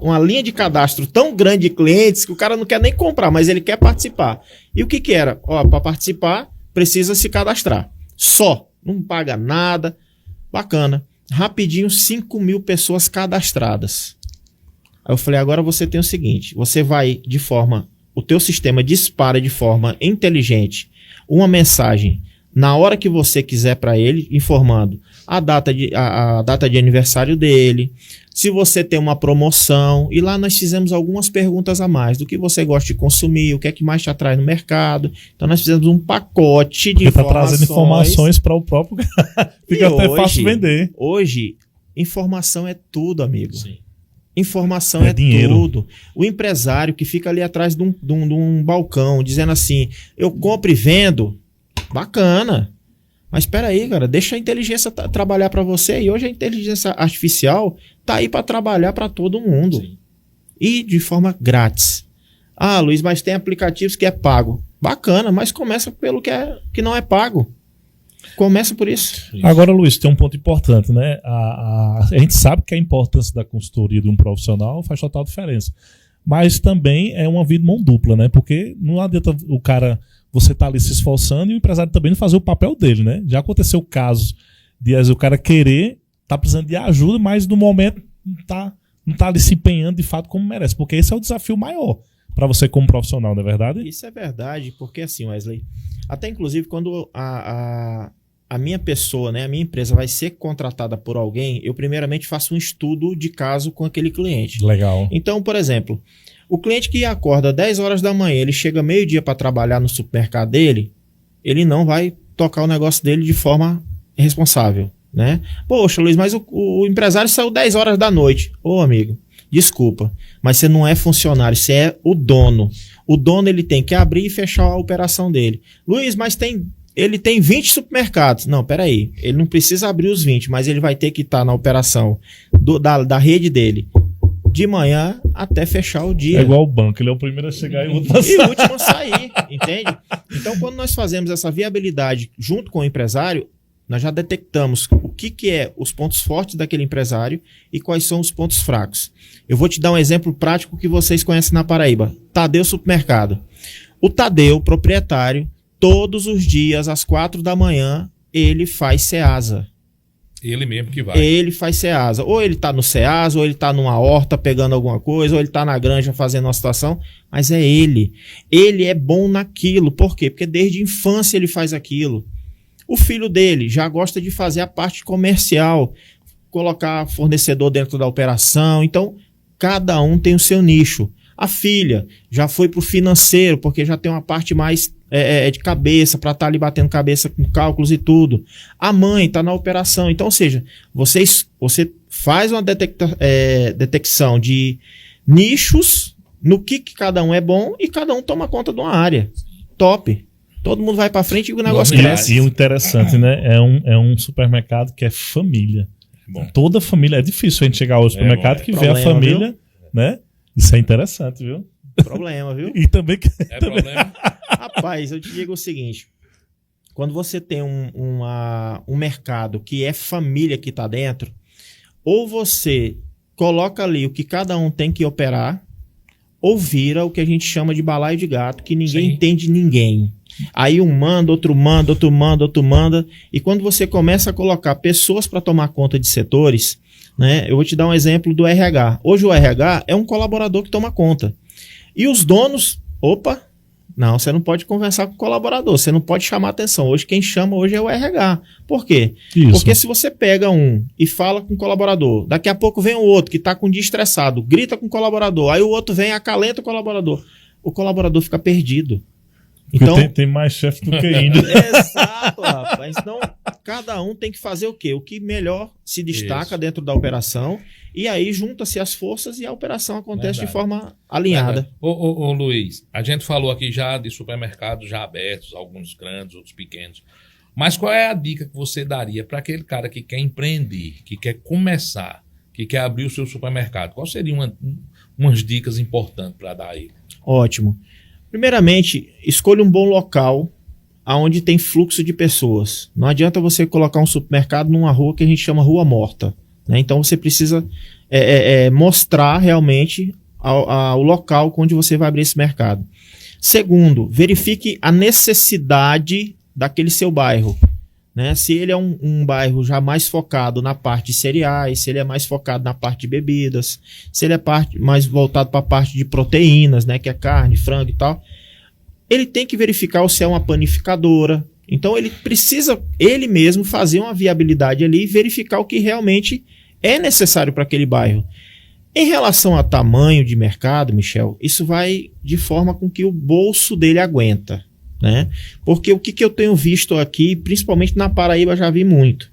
uma linha de cadastro tão grande de clientes que o cara não quer nem comprar, mas ele quer participar. E o que era? Para participar, precisa se cadastrar. Só. Não paga nada. Bacana. Rapidinho, 5 mil pessoas cadastradas. Aí eu falei, agora você tem o seguinte, você vai o teu sistema dispara de forma inteligente uma mensagem na hora que você quiser para ele, informando a data de aniversário dele, se você tem uma promoção, e lá nós fizemos algumas perguntas a mais, do que você gosta de consumir, o que é que mais te atrai no mercado. Então nós fizemos um pacote de informações. Tá trazendo informações para o próprio fica até fácil vender. Hoje, informação é tudo, amigo. Sim. Informação é dinheiro. Tudo. O empresário que fica ali atrás de um balcão, dizendo assim, eu compro e vendo, bacana. Mas espera aí, cara, deixa a inteligência trabalhar para você. E hoje a inteligência artificial tá aí para trabalhar para todo mundo. Sim. E de forma grátis. Ah, Luiz, mas tem aplicativos que é pago. Bacana, mas começa pelo que não é pago. Começa por isso. Agora, Luiz, tem um ponto importante, né? A gente sabe que a importância da consultoria de um profissional faz total diferença. Mas também é uma via de mão dupla, né? Porque não adianta você tá ali se esforçando e o empresário também não fazer o papel dele, né? Já aconteceu casos de o cara tá precisando de ajuda, mas no momento não tá ali se empenhando de fato como merece. Porque esse é o desafio maior para você como profissional, não é verdade? Isso é verdade, porque assim, Wesley, até inclusive quando a minha pessoa, né, a minha empresa vai ser contratada por alguém, eu primeiramente faço um estudo de caso com aquele cliente. Legal. Então, por exemplo, o cliente que acorda 10 horas da manhã, ele chega meio-dia para trabalhar no supermercado dele, ele não vai tocar o negócio dele de forma responsável, né? Poxa, Luiz, mas o empresário saiu 10 horas da noite. Ô, amigo, desculpa, mas você não é funcionário, você é o dono. O dono, ele tem que abrir e fechar a operação dele. Luiz, mas ele tem 20 supermercados. Não, peraí. Ele não precisa abrir os 20, mas ele vai ter que estar na operação da rede dele de manhã até fechar o dia. É igual o banco, ele é o primeiro a chegar e o último a sair. E o último a sair, entende? Então, quando nós fazemos essa viabilidade junto com o empresário, nós já detectamos o que é os pontos fortes daquele empresário e quais são os pontos fracos. Eu vou te dar um exemplo prático que vocês conhecem na Paraíba. Tadeu Supermercado. O Tadeu, proprietário, todos os dias, às 4 da manhã, ele faz Ceasa. Ele mesmo que vai. Ele faz Ceasa. Ou ele tá no Ceasa, ou ele tá numa horta pegando alguma coisa, ou ele tá na granja fazendo uma situação, mas é ele. Ele é bom naquilo. Por quê? Porque desde a infância ele faz aquilo. O filho dele já gosta de fazer a parte comercial, colocar fornecedor dentro da operação. Então, cada um tem o seu nicho. A filha já foi para o financeiro, porque já tem uma parte mais de cabeça, para estar ali batendo cabeça com cálculos e tudo. A mãe está na operação. Então, ou seja, você faz uma detecção de nichos no que cada um é bom e cada um toma conta de uma área. Top. Todo mundo vai para frente e o negócio cresce. E o interessante, né? É um supermercado que é família. Bom. Toda família. É difícil a gente chegar ao supermercado que vê a família, viu? Né? Isso é interessante, viu? Problema, viu? E também... problema. Rapaz, eu te digo o seguinte. Quando você tem um mercado que é família que está dentro, ou você coloca ali o que cada um tem que operar, ou vira o que a gente chama de balaio de gato, que ninguém entende ninguém. Aí um manda, outro manda, outro manda, outro manda. E quando você começa a colocar pessoas para tomar conta de setores, né? Eu vou te dar um exemplo do RH. Hoje o RH é um colaborador que toma conta. E os donos, não, você não pode conversar com o colaborador, você não pode chamar atenção. Hoje quem chama hoje é o RH. Por quê? Isso. Porque se você pega um e fala com o colaborador, daqui a pouco vem o outro que está com um dia estressado, grita com o colaborador, aí o outro vem e acalenta o colaborador. o colaborador fica perdido. Porque Então, tem mais chefe do que índio. exato, rapaz. Então, cada um tem que fazer o quê? O que melhor se destaca dentro da operação. E aí junta-se as forças e a operação acontece de forma alinhada. Ô, Luiz, a gente falou aqui já de supermercados já abertos, alguns grandes, outros pequenos. Mas qual é a dica que você daria para aquele cara que quer empreender, que quer começar, que quer abrir o seu supermercado? Qual seriam umas dicas importantes para dar a ele? Ótimo. Primeiramente, escolha um bom local onde tem fluxo de pessoas. Não adianta você colocar um supermercado numa rua que a gente chama rua morta, né? Então você precisa mostrar realmente o local onde você vai abrir esse mercado. Segundo, verifique a necessidade daquele seu bairro, né? Se ele é um bairro já mais focado na parte de cereais, se ele é mais focado na parte de bebidas, se ele é mais voltado para a parte de proteínas, né? Que é carne, frango e tal, ele tem que verificar se é uma panificadora. Então ele precisa, ele mesmo, fazer uma viabilidade ali e verificar o que realmente é necessário para aquele bairro. Em relação a tamanho de mercado, Michel, isso vai de forma com que o bolso dele aguenta, né? Porque o que eu tenho visto aqui, principalmente na Paraíba, já vi muito.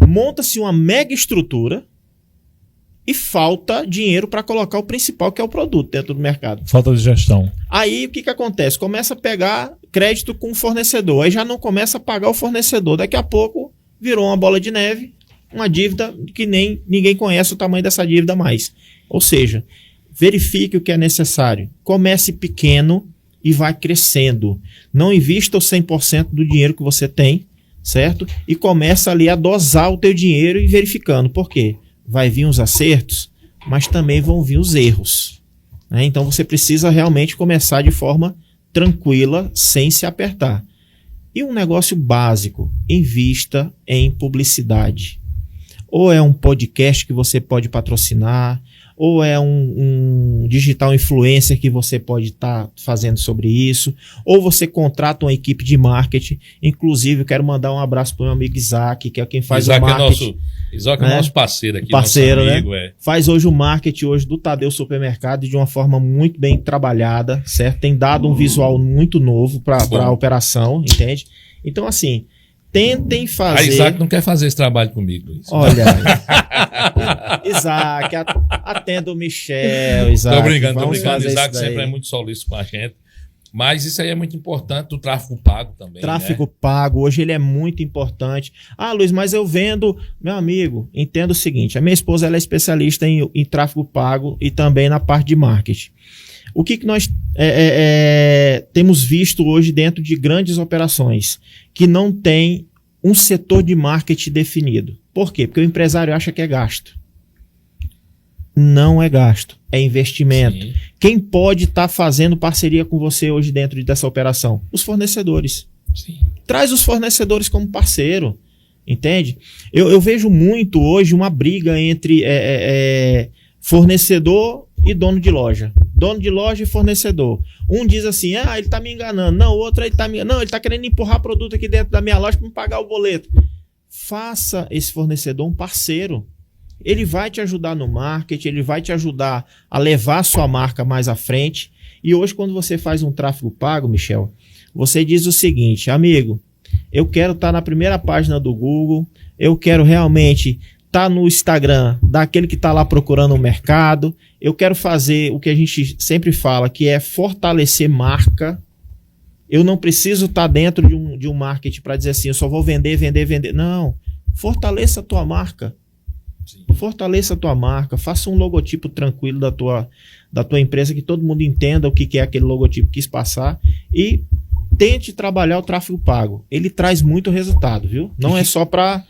Monta-se uma mega estrutura e falta dinheiro para colocar o principal, que é o produto dentro do mercado. Falta de gestão. Aí o que acontece? Começa a pegar crédito com o fornecedor, aí já não começa a pagar o fornecedor. Daqui a pouco virou uma bola de neve, uma dívida que nem ninguém conhece o tamanho dessa dívida mais. Ou seja, verifique o que é necessário. Comece pequeno e vai crescendo. Não invista o 100% do dinheiro que você tem, certo? E começa ali a dosar o teu dinheiro e verificando. Por quê? Vai vir os acertos, mas também vão vir os erros, né? Então você precisa realmente começar de forma tranquila, sem se apertar. E um negócio básico, invista em publicidade. Ou é um podcast que você pode patrocinar, ou é um digital influencer que você pode estar fazendo sobre isso, ou você contrata uma equipe de marketing. Inclusive, eu quero mandar um abraço para o meu amigo Isaac, que é quem faz o marketing. Isaac é nosso parceiro aqui, parceiro, nosso amigo, né? Faz hoje o marketing hoje do Tadeu Supermercado de uma forma muito bem trabalhada, certo? Tem dado um visual muito novo para a operação, entende? Então, assim, tentem fazer... A Isaac não quer fazer esse trabalho comigo, Luiz. Olha, Isaac, atenda o Michel, Isaac. Tô brincando. Isaac sempre é muito solícito com a gente. Mas isso aí é muito importante, do tráfego pago também. Tráfego pago, hoje ele é muito importante. Ah, Luiz, mas eu vendo... Meu amigo, entenda o seguinte, a minha esposa ela é especialista em tráfego pago e também na parte de marketing. O que nós temos visto hoje dentro de grandes operações? Que não tem um setor de marketing definido. Por quê? Porque o empresário acha que é gasto. Não é gasto, é investimento. Sim. Quem pode estar fazendo parceria com você hoje dentro dessa operação? Os fornecedores. Sim. Traz os fornecedores como parceiro, entende? Eu vejo muito hoje uma briga entre fornecedor e dono de loja. Dono de loja e fornecedor. Um diz assim, ele tá me enganando. Não, o outro ele tá me enganando. Não, ele tá querendo empurrar produto aqui dentro da minha loja para me pagar o boleto. Faça esse fornecedor um parceiro. Ele vai te ajudar no marketing, ele vai te ajudar a levar a sua marca mais à frente. E hoje, quando você faz um tráfego pago, Michel, você diz o seguinte, amigo, eu quero estar na primeira página do Google, eu quero realmente estar no Instagram daquele que está lá procurando um mercado, eu quero fazer o que a gente sempre fala, que é fortalecer marca. Eu não preciso estar dentro de um marketing para dizer assim, eu só vou vender. Não, fortaleça a tua marca. Sim. Fortaleça a tua marca, faça um logotipo tranquilo da tua empresa, que todo mundo entenda o que é aquele logotipo que quis passar, e tente trabalhar o tráfego pago. Ele traz muito resultado, viu? Não é só para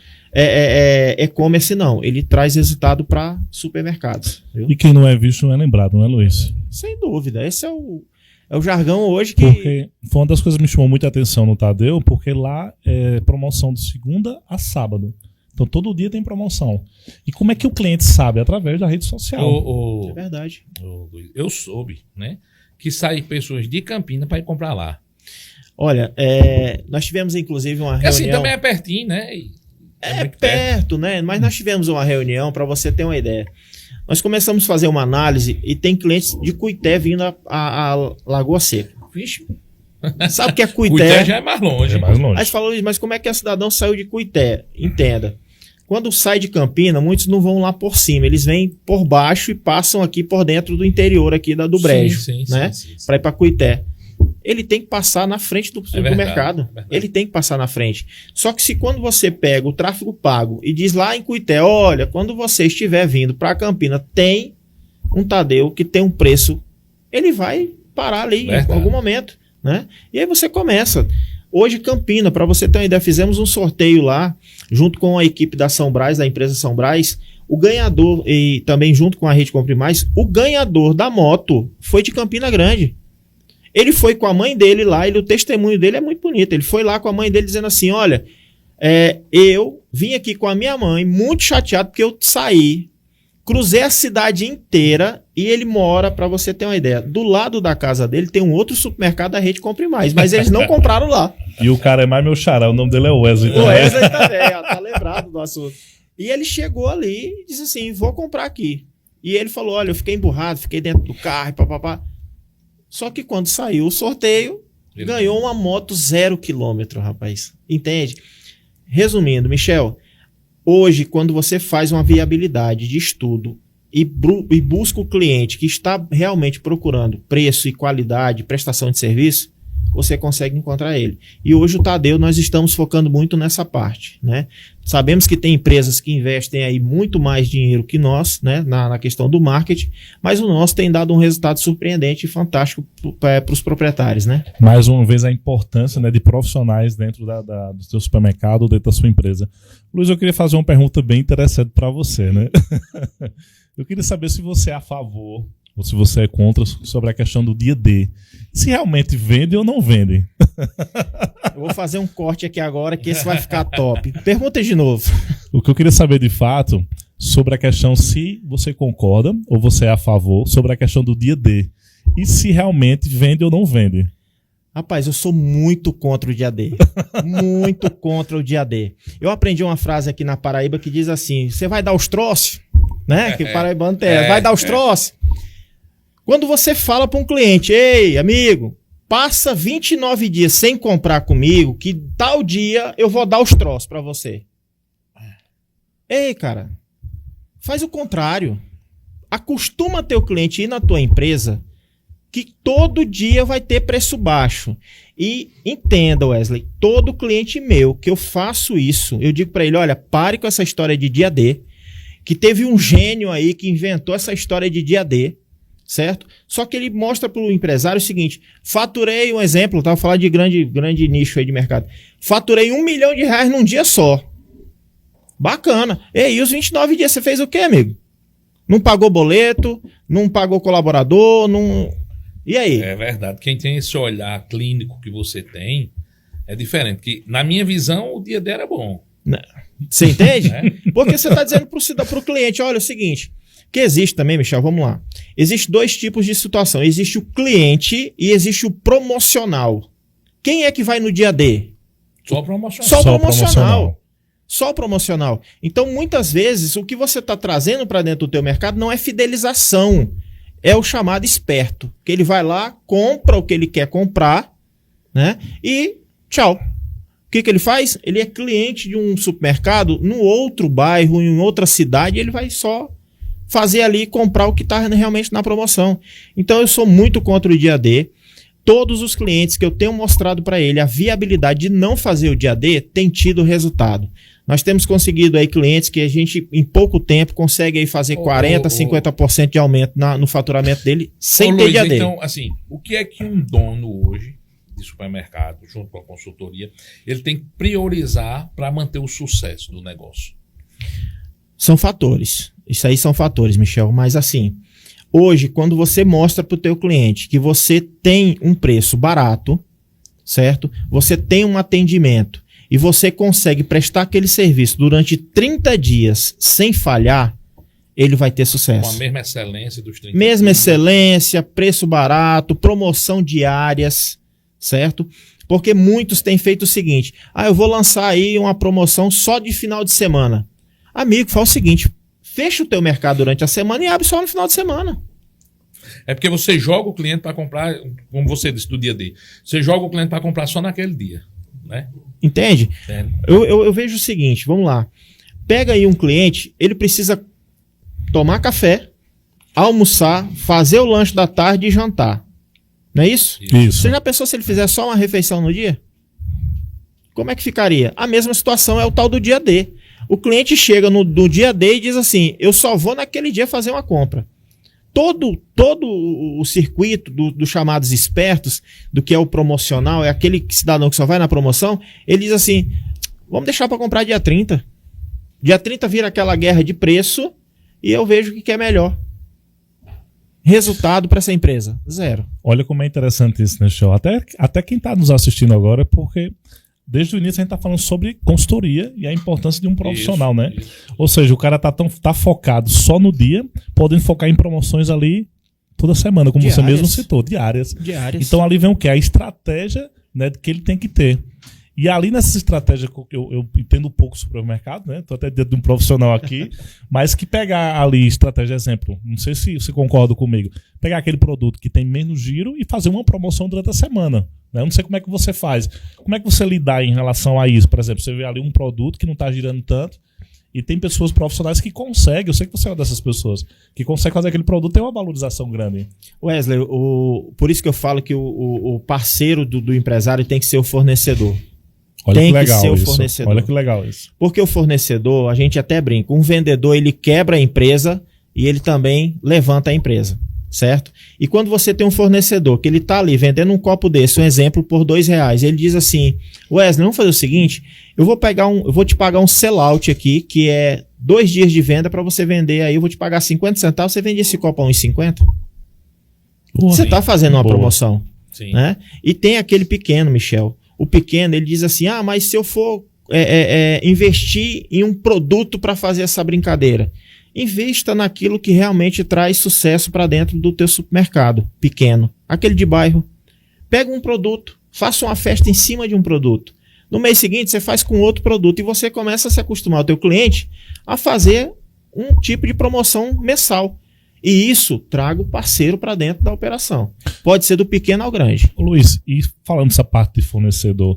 e-commerce, não. Ele traz resultado para supermercados. Viu? E quem não é visto não é lembrado, não é, Luiz? Sem dúvida. Esse é o jargão hoje que... Porque foi uma das coisas que me chamou muita atenção no Tadeu, porque lá é promoção de segunda a sábado. Então, todo dia tem promoção. E como é que o cliente sabe? Através da rede social. É verdade. Eu soube, né? Que saem pessoas de Campina para ir comprar lá. Olha, nós tivemos, inclusive, uma reunião... Assim, também é pertinho, né? É perto, né? Mas nós tivemos uma reunião, para você ter uma ideia. Nós começamos a fazer uma análise e tem clientes de Cuité vindo a Lagoa Seca. Vixe, sabe o que é Cuité? Cuité já é mais longe. É mais longe. Aí a gente falou, mas como é que a cidadão saiu de Cuité? Entenda. Quando sai de Campina, muitos não vão lá por cima, eles vêm por baixo e passam aqui por dentro do interior aqui do Brejo, né? Para ir para Cuité. Ele tem que passar na frente do mercado. Ele tem que passar na frente. Só que se quando você pega o tráfego pago e diz lá em Cuité, olha, quando você estiver vindo para Campina, tem um Tadeu que tem um preço, ele vai parar ali em algum momento, né? E aí você começa. Hoje, Campina, para você ter uma ideia, fizemos um sorteio lá, junto com a equipe da São Brás, da empresa São Brás. O ganhador, e também junto com a Rede Compre Mais, o ganhador da moto foi de Campina Grande. Ele foi com a mãe dele lá, o testemunho dele é muito bonito. Ele foi lá com a mãe dele dizendo assim, olha, eu vim aqui com a minha mãe, muito chateado porque eu saí, cruzei a cidade inteira e ele mora, para você ter uma ideia, do lado da casa dele tem um outro supermercado da Rede Compre Mais, mas eles não compraram lá. E o cara é mais meu xará, o nome dele é Wesley. O Wesley também, ó, tá lembrado do assunto. E ele chegou ali e disse assim, vou comprar aqui. E ele falou, olha, eu fiquei emburrado, fiquei dentro do carro e papapá. Só que quando saiu o sorteio, ganhou uma moto 0 km, rapaz. Entende? Resumindo, Michel, hoje, quando você faz uma viabilidade de estudo e busca o cliente que está realmente procurando preço e qualidade, prestação de serviço, você consegue encontrar ele. E hoje o Tadeu, nós estamos focando muito nessa parte, né? Sabemos que tem empresas que investem aí muito mais dinheiro que nós, né? Na questão do marketing, mas o nosso tem dado um resultado surpreendente e fantástico para os proprietários, né? Mais uma vez a importância, né, de profissionais dentro do seu supermercado, dentro da sua empresa. Luiz, eu queria fazer uma pergunta bem interessante para você, né? Eu queria saber se você é a favor ou se você é contra sobre a questão do dia D. Se realmente vende ou não vende. Eu vou fazer um corte aqui agora que esse vai ficar top. Pergunta de novo. O que eu queria saber de fato sobre a questão se você concorda ou você é a favor sobre a questão do dia D. E se realmente vende ou não vende. Rapaz, eu sou muito contra o dia D. Muito contra o dia D. Eu aprendi uma frase aqui na Paraíba que diz assim, você vai dar os troços? Né? Que o paraibano tem. Vai dar os troços? Quando você fala para um cliente, ei, amigo, passa 29 dias sem comprar comigo, que tal dia eu vou dar os troços para você. Ei, cara, faz o contrário. Acostuma teu cliente ir na tua empresa que todo dia vai ter preço baixo. E entenda, Wesley, todo cliente meu que eu faço isso, eu digo para ele, olha, pare com essa história de dia D, que teve um gênio aí que inventou essa história de dia D, certo? Só que ele mostra para o empresário o seguinte, faturei, um exemplo, estava falando de grande nicho aí de mercado, faturei R$1 milhão num dia só. Bacana. E os 29 dias você fez o quê, amigo? Não pagou boleto, não pagou colaborador, não... E aí? É verdade. Quem tem esse olhar clínico que você tem, é diferente. Que, na minha visão, o dia dela é bom. Você entende? Porque você está dizendo para o cliente, olha, é o seguinte... Que existe também, Michel, vamos lá. Existe 2 tipos de situação. Existe o cliente e existe o promocional. Quem é que vai no dia D? Só promocional. Só o promocional. Então, muitas vezes, o que você está trazendo para dentro do teu mercado não é fidelização. É o chamado esperto. Que ele vai lá, compra o que ele quer comprar, né? E tchau. O que ele faz? Ele é cliente de um supermercado no outro bairro, em outra cidade, e ele vai só fazer ali, comprar o que está realmente na promoção. Então eu sou muito contra o dia D. Todos os clientes que eu tenho mostrado para ele a viabilidade de não fazer o dia D tem tido resultado. Nós temos conseguido aí clientes que a gente em pouco tempo consegue aí fazer 40%, 50% de aumento no faturamento dele sem ter dia D. Então, assim, o que é que um dono hoje de supermercado, junto com a consultoria, ele tem que priorizar para manter o sucesso do negócio? São fatores. Isso aí são fatores, Michel. Mas assim, hoje, quando você mostra para o teu cliente que você tem um preço barato, certo? Você tem um atendimento e você consegue prestar aquele serviço durante 30 dias sem falhar, ele vai ter sucesso. Com a mesma excelência dos 30 Mesma dias. excelência, preço barato, promoção diárias, certo? Porque muitos têm feito o seguinte, eu vou lançar aí uma promoção só de final de semana. Amigo, faz o seguinte, fecha o teu mercado durante a semana e abre só no final de semana. É porque você joga o cliente para comprar, como você disse, do dia a dia. Você joga o cliente para comprar só naquele dia, né? Entende? Eu vejo o seguinte, vamos lá. Pega aí um cliente, ele precisa tomar café, almoçar, fazer o lanche da tarde e jantar. Não é isso? Isso. Você já pensou se ele fizer só uma refeição no dia? Como é que ficaria? A mesma situação é o tal do dia D. O cliente chega no dia D e diz assim, eu só vou naquele dia fazer uma compra. Todo o circuito dos chamados espertos, do que é o promocional, é aquele cidadão que só vai na promoção, ele diz assim, vamos deixar para comprar dia 30. Dia 30 vira aquela guerra de preço e eu vejo o que é melhor. Resultado para essa empresa? Zero. Olha como é interessante isso, né, show? Até quem está nos assistindo agora, porque desde o início a gente está falando sobre consultoria e a importância de um profissional, né? Isso. Ou seja, o cara tá focado só no dia, podendo focar em promoções ali toda semana, como você mesmo citou, diárias. Então ali vem o quê? A estratégia, né, que ele tem que ter. E ali nessa estratégia, eu entendo um pouco sobre o mercado, né? Estou até dentro de um profissional aqui, mas que pegar ali estratégia, exemplo, não sei se você concorda comigo, pegar aquele produto que tem menos giro e fazer uma promoção durante a semana. Né? Eu não sei como é que você faz. Como é que você lidar em relação a isso? Por exemplo, você vê ali um produto que não está girando tanto e tem pessoas profissionais que conseguem, eu sei que você é uma dessas pessoas, que consegue fazer aquele produto ter uma valorização grande. Wesley, por isso que eu falo que o parceiro do empresário tem que ser o fornecedor. Olha tem que legal que ser isso. O fornecedor. Olha que legal isso. Porque o fornecedor, a gente até brinca, um vendedor ele quebra a empresa e ele também levanta a empresa, certo? E quando você tem um fornecedor que ele está ali vendendo um copo desse, um exemplo, por R$2, ele diz assim, Wesley, vamos fazer o seguinte, eu vou te pagar um sellout aqui, que é 2 dias de venda para você vender aí, eu vou te pagar 50 centavos, você vende esse copo a R$1,50? Você está fazendo uma promoção. Sim. Né? E tem aquele pequeno, Michel. O pequeno, ele diz assim, mas se eu for investir em um produto para fazer essa brincadeira, invista naquilo que realmente traz sucesso para dentro do teu supermercado pequeno, aquele de bairro. Pega um produto, faça uma festa em cima de um produto. No mês seguinte, você faz com outro produto e você começa a se acostumar o teu cliente a fazer um tipo de promoção mensal. E isso traga o parceiro para dentro da operação. Pode ser do pequeno ao grande. Ô Luiz, e falando dessa parte de fornecedor,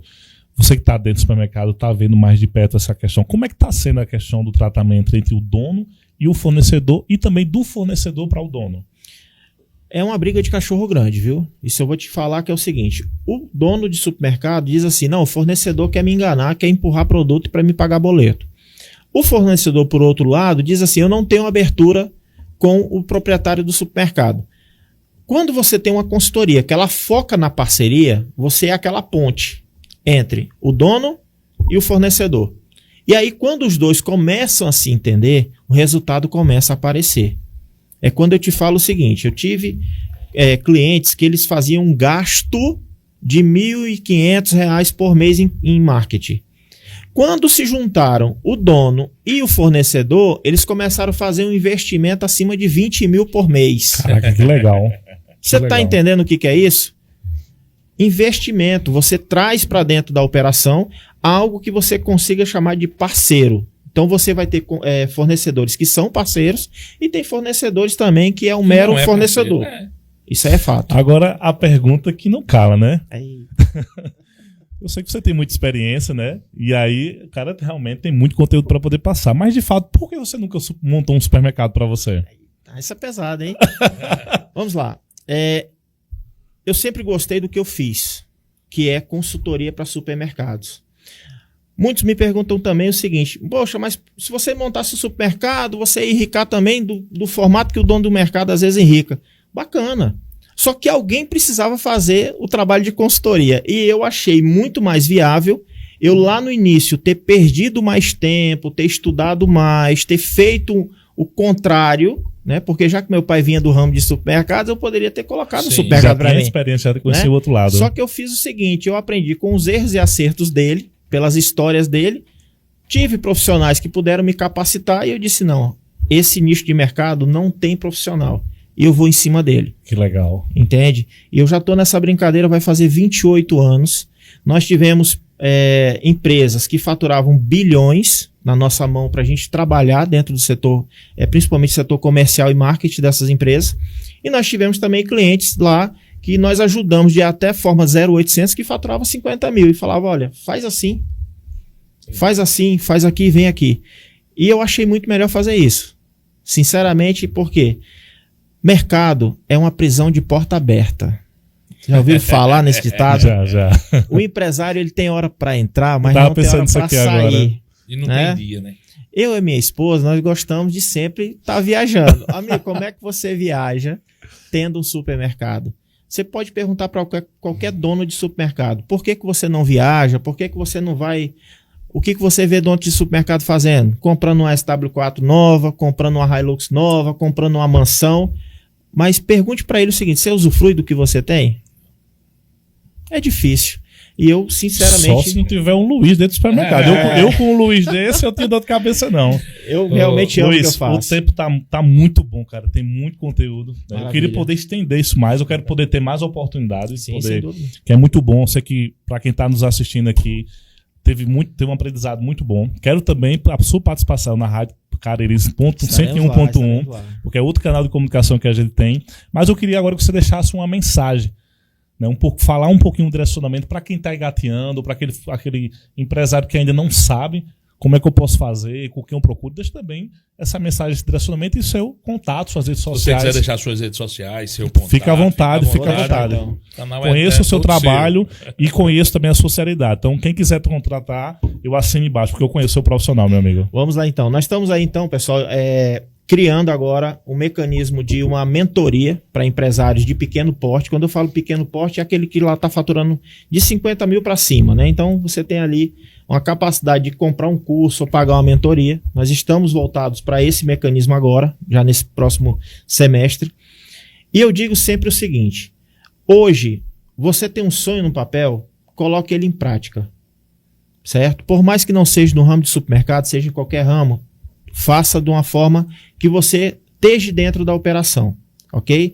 você que está dentro do supermercado, está vendo mais de perto essa questão. Como é que está sendo a questão do tratamento entre o dono e o fornecedor e também do fornecedor para o dono? É uma briga de cachorro grande, viu? Isso eu vou te falar que é o seguinte. O dono de supermercado diz assim, não, o fornecedor quer me enganar, quer empurrar produto para me pagar boleto. O fornecedor, por outro lado, diz assim, eu não tenho abertura com o proprietário do supermercado. Quando você tem uma consultoria que ela foca na parceria, você é aquela ponte entre o dono e o fornecedor. E aí, quando os dois começam a se entender, o resultado começa a aparecer. É quando eu te falo o seguinte, eu tive clientes que eles faziam um gasto de R$1.500 por mês em marketing. Quando se juntaram o dono e o fornecedor, eles começaram a fazer um investimento acima de 20 mil por mês. Caraca, que legal. Você está entendendo o que é isso? Investimento. Você traz para dentro da operação algo que você consiga chamar de parceiro. Então você vai ter fornecedores que são parceiros e tem fornecedores também que é um mero fornecedor. Parceiro, Isso aí é fato. Agora a pergunta que não cala, né? Eu sei que você tem muita experiência, né? E aí, o cara realmente tem muito conteúdo para poder passar. Mas, de fato, por que você nunca montou um supermercado para você? Isso é pesado, hein? Vamos lá. Eu sempre gostei do que eu fiz, que é consultoria para supermercados. Muitos me perguntam também o seguinte, poxa, mas se você montasse um supermercado, você ia enricar também do formato que o dono do mercado às vezes enrica. Bacana. Só que alguém precisava fazer o trabalho de consultoria. E eu achei muito mais viável eu lá no início ter perdido mais tempo, ter estudado mais, ter feito o contrário, né? Porque já que meu pai vinha do ramo de supermercados, eu poderia ter colocado o supermercado para mim. Experiência de conhecer o outro lado. Só que eu fiz o seguinte, eu aprendi com os erros e acertos dele, pelas histórias dele, tive profissionais que puderam me capacitar e eu disse, não, esse nicho de mercado não tem profissional. E eu vou em cima dele. Que legal. Entende? E eu já estou nessa brincadeira, vai fazer 28 anos. Nós tivemos empresas que faturavam bilhões na nossa mão para a gente trabalhar dentro do setor, principalmente setor comercial e marketing dessas empresas. E nós tivemos também clientes lá que nós ajudamos de até forma 0800 que faturava 50 mil e falava, olha, faz assim, faz aqui, vem aqui. E eu achei muito melhor fazer isso. Sinceramente, porque mercado é uma prisão de porta aberta. Já ouviu falar nesse ditado? Já. O empresário ele tem hora para entrar, mas não tem hora para sair. Agora. E não tem dia, né? Eu e minha esposa, nós gostamos de sempre estar viajando. Amigo, como é que você viaja tendo um supermercado? Você pode perguntar para qualquer dono de supermercado. Por que você não viaja? Por que você não vai... O que você vê dono de supermercado fazendo? Comprando uma SW4 nova, comprando uma Hilux nova, comprando uma mansão. Mas pergunte para ele o seguinte, você usufrui do que você tem? É difícil. E eu, sinceramente... Só se não tiver um Luiz dentro do supermercado. Eu com um Luiz desse, eu tenho dor de cabeça, não. Eu realmente amo o que eu faço. O tempo tá muito bom, cara. Tem muito conteúdo. Né? Eu queria poder estender isso mais. Eu quero poder ter mais oportunidades. Sim, sem dúvida. Que é muito bom. Eu sei que, para quem tá nos assistindo aqui, teve um aprendizado muito bom. Quero também a sua participação na rádio Carreirinhas 101.1, porque é outro canal de comunicação que a gente tem. Mas eu queria agora que você deixasse uma mensagem, né, falar um pouquinho do direcionamento para quem está engateando, para aquele empresário que ainda não sabe como é que eu posso fazer, com quem eu procuro. Deixa também essa mensagem de direcionamento e seu contato, suas redes sociais. Se você quiser deixar suas redes sociais, seu contato. Fica à vontade. Então. Conheço o seu trabalho e conheço também a sua seriedade. Então, quem quiser te contratar, eu assino embaixo, porque eu conheço o seu profissional, meu amigo. Vamos lá, então. Nós estamos aí, então, pessoal, criando agora um mecanismo de uma mentoria para empresários de pequeno porte. Quando eu falo pequeno porte, é aquele que lá está faturando de 50 mil para cima, né? Então, você tem ali uma capacidade de comprar um curso ou pagar uma mentoria. Nós estamos voltados para esse mecanismo agora, já nesse próximo semestre. E eu digo sempre o seguinte, hoje, você tem um sonho no papel, coloque ele em prática, certo? Por mais que não seja no ramo de supermercado, seja em qualquer ramo, faça de uma forma que você esteja dentro da operação, ok?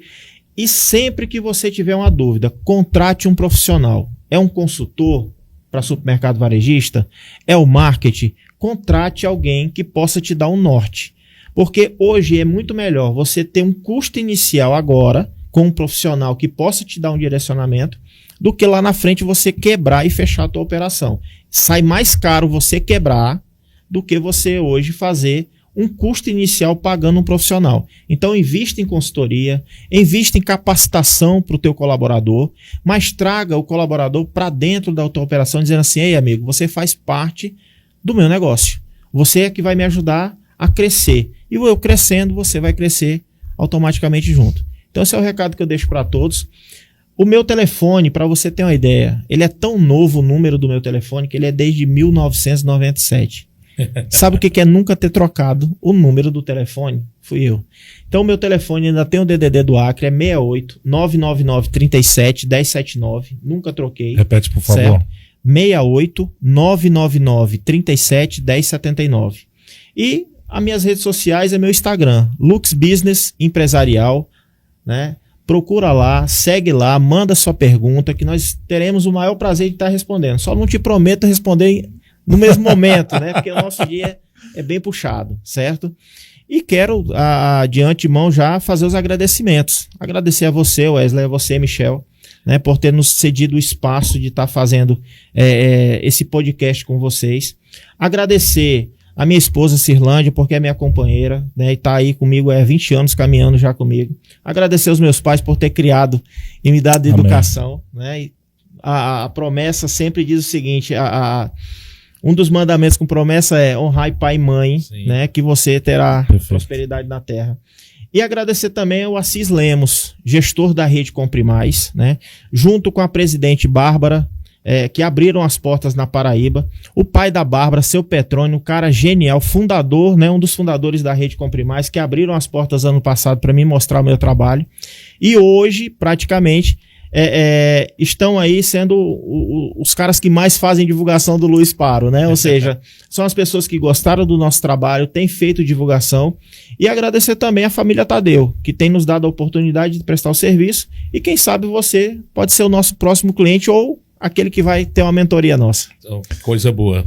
E sempre que você tiver uma dúvida, contrate um profissional. É um consultor para supermercado varejista? É o marketing? Contrate alguém que possa te dar um norte. Porque hoje é muito melhor você ter um custo inicial agora com um profissional que possa te dar um direcionamento do que lá na frente você quebrar e fechar a tua operação. Sai mais caro você quebrar do que você hoje fazer um custo inicial pagando um profissional. Então, invista em consultoria, invista em capacitação para o teu colaborador, mas traga o colaborador para dentro da tua operação dizendo assim, ei amigo, você faz parte do meu negócio. Você é que vai me ajudar a crescer. E eu crescendo, você vai crescer automaticamente junto. Então, esse é o recado que eu deixo para todos. O meu telefone, para você ter uma ideia, ele é tão novo o número do meu telefone que ele é desde 1997. Sabe o que é nunca ter trocado o número do telefone? Fui eu. Então, o meu telefone ainda tem o DDD do Acre, é 68 999 37 1079. Nunca troquei. Repete, por favor. Certo? 68 999 37 1079. E as minhas redes sociais é meu Instagram, Lux Business Empresarial, né? Procura lá, segue lá, manda sua pergunta que nós teremos o maior prazer de estar respondendo. Só não te prometo responder no mesmo momento, né? Porque o nosso dia é bem puxado, certo? E quero, de antemão, já fazer os agradecimentos. Agradecer a você, Wesley, a você, Michel, né, por ter nos cedido o espaço de estar fazendo esse podcast com vocês. Agradecer a minha esposa, Cirlândia, porque é minha companheira, né, e está aí comigo há 20 anos, caminhando já comigo. Agradecer os meus pais por ter criado e me dado educação, né? E a promessa sempre diz o seguinte, um dos mandamentos com promessa é honrar pai e mãe, né, que você terá prosperidade na terra. E agradecer também ao Assis Lemos, gestor da Rede Compre Mais, né, junto com a presidente Bárbara, que abriram as portas na Paraíba. O pai da Bárbara, seu Petrônio, um cara genial, fundador, né, um dos fundadores da Rede Compre Mais, que abriram as portas ano passado para mim mostrar o meu trabalho. E hoje, praticamente, estão aí sendo os caras que mais fazem divulgação do Luiz Paro, né? Ou seja, são as pessoas que gostaram do nosso trabalho, têm feito divulgação. E agradecer também a família Tadeu, que tem nos dado a oportunidade de prestar o serviço. E quem sabe você pode ser o nosso próximo cliente ou aquele que vai ter uma mentoria nossa. Então, coisa boa.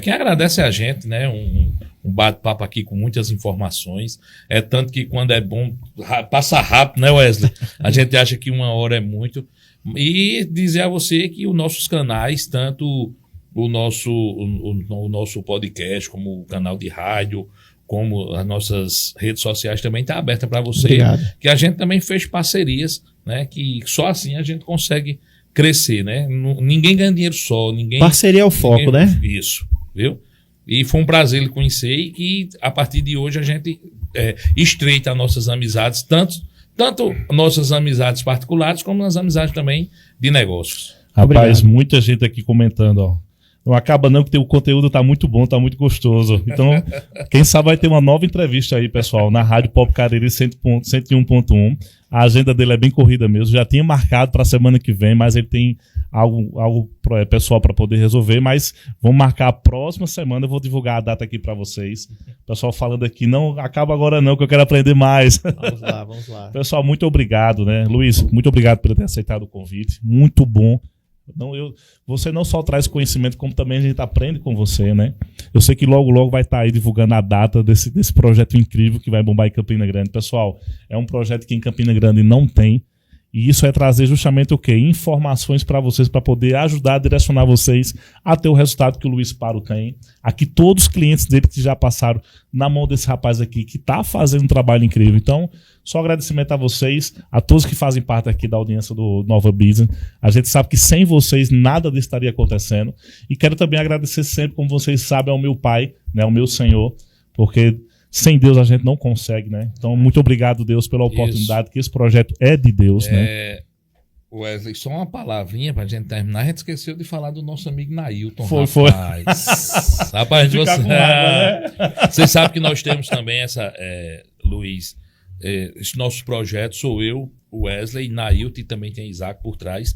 Quem agradece é a gente, né? Um bate-papo aqui com muitas informações. É tanto que quando é bom, passa rápido, né, Wesley? A gente acha que 1 hora é muito. E dizer a você que os nossos canais, tanto o nosso podcast, como o canal de rádio, como as nossas redes sociais também está aberta para você. Obrigado. Que a gente também fez parcerias, né? Que só assim a gente consegue crescer, né? Ninguém ganha dinheiro só, parceria é o foco, né? Isso, viu? E foi um prazer lhe conhecer e que a partir de hoje a gente estreita nossas amizades, tanto nossas amizades particulares como as amizades também de negócios. Rapaz, Obrigado. muita gente aqui comentando, ó. Não acaba não, que o conteúdo tá muito bom, tá muito gostoso. Então, quem sabe vai ter uma nova entrevista aí, pessoal, na Rádio Pop Cariri 101.1. A agenda dele é bem corrida mesmo. Já tinha marcado para a semana que vem, mas ele tem algo pessoal para poder resolver. Mas vamos marcar a próxima semana. Eu vou divulgar a data aqui para vocês. O pessoal falando aqui, não acaba agora não, que eu quero aprender mais. Vamos lá, vamos lá. Pessoal, muito obrigado, né? Luiz, muito obrigado por ter aceitado o convite. Muito bom. Você não só traz conhecimento, como também a gente aprende com você, né? Eu sei que logo vai estar aí divulgando a data desse projeto incrível que vai bombar em Campina Grande. Pessoal, é um projeto que em Campina Grande não tem. E isso é trazer justamente o quê? Informações para vocês, para poder ajudar a direcionar vocês a ter o resultado que o Luiz Paro tem. Aqui todos os clientes dele que já passaram na mão desse rapaz aqui, que está fazendo um trabalho incrível. Então, só agradecimento a vocês, a todos que fazem parte aqui da audiência do Nova Business. A gente sabe que sem vocês nada disso estaria acontecendo. E quero também agradecer sempre, como vocês sabem, ao meu pai, né, ao meu Senhor, porque sem Deus a gente não consegue, né? Então, muito obrigado, Deus, pela oportunidade, que esse projeto é de Deus, né? Wesley, só uma palavrinha pra gente terminar. A gente esqueceu de falar do nosso amigo Nailton. Foi. Rapaz, você sabe que nós temos também Luiz, esse nosso projeto, sou eu, o Wesley, Nailton, e também tem Isaac por trás.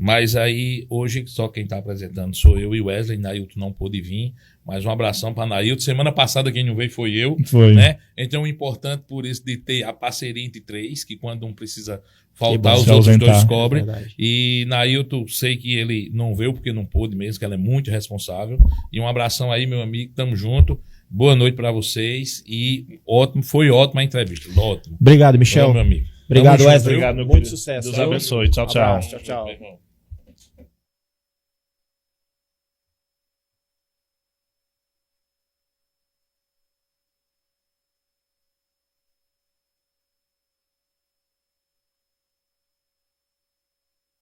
Mas aí, hoje, só quem está apresentando sou eu e o Wesley. Nailton não pôde vir, mas um abração para Nailton. Semana passada quem não veio foi eu. Foi. Né? Então, é importante por isso de ter a parceria entre três, que quando um precisa faltar, os outros dois cobrem. E Nailton, sei que ele não veio porque não pôde mesmo, que ela é muito responsável. E um abração aí, meu amigo, tamo junto. Boa noite para vocês e foi ótima a entrevista. Ótimo. Obrigado, Michel. Meu amigo. Obrigado, Wesley. Obrigado, meu muito querido. sucesso. Deus abençoe. Tchau, tchau. Tchau.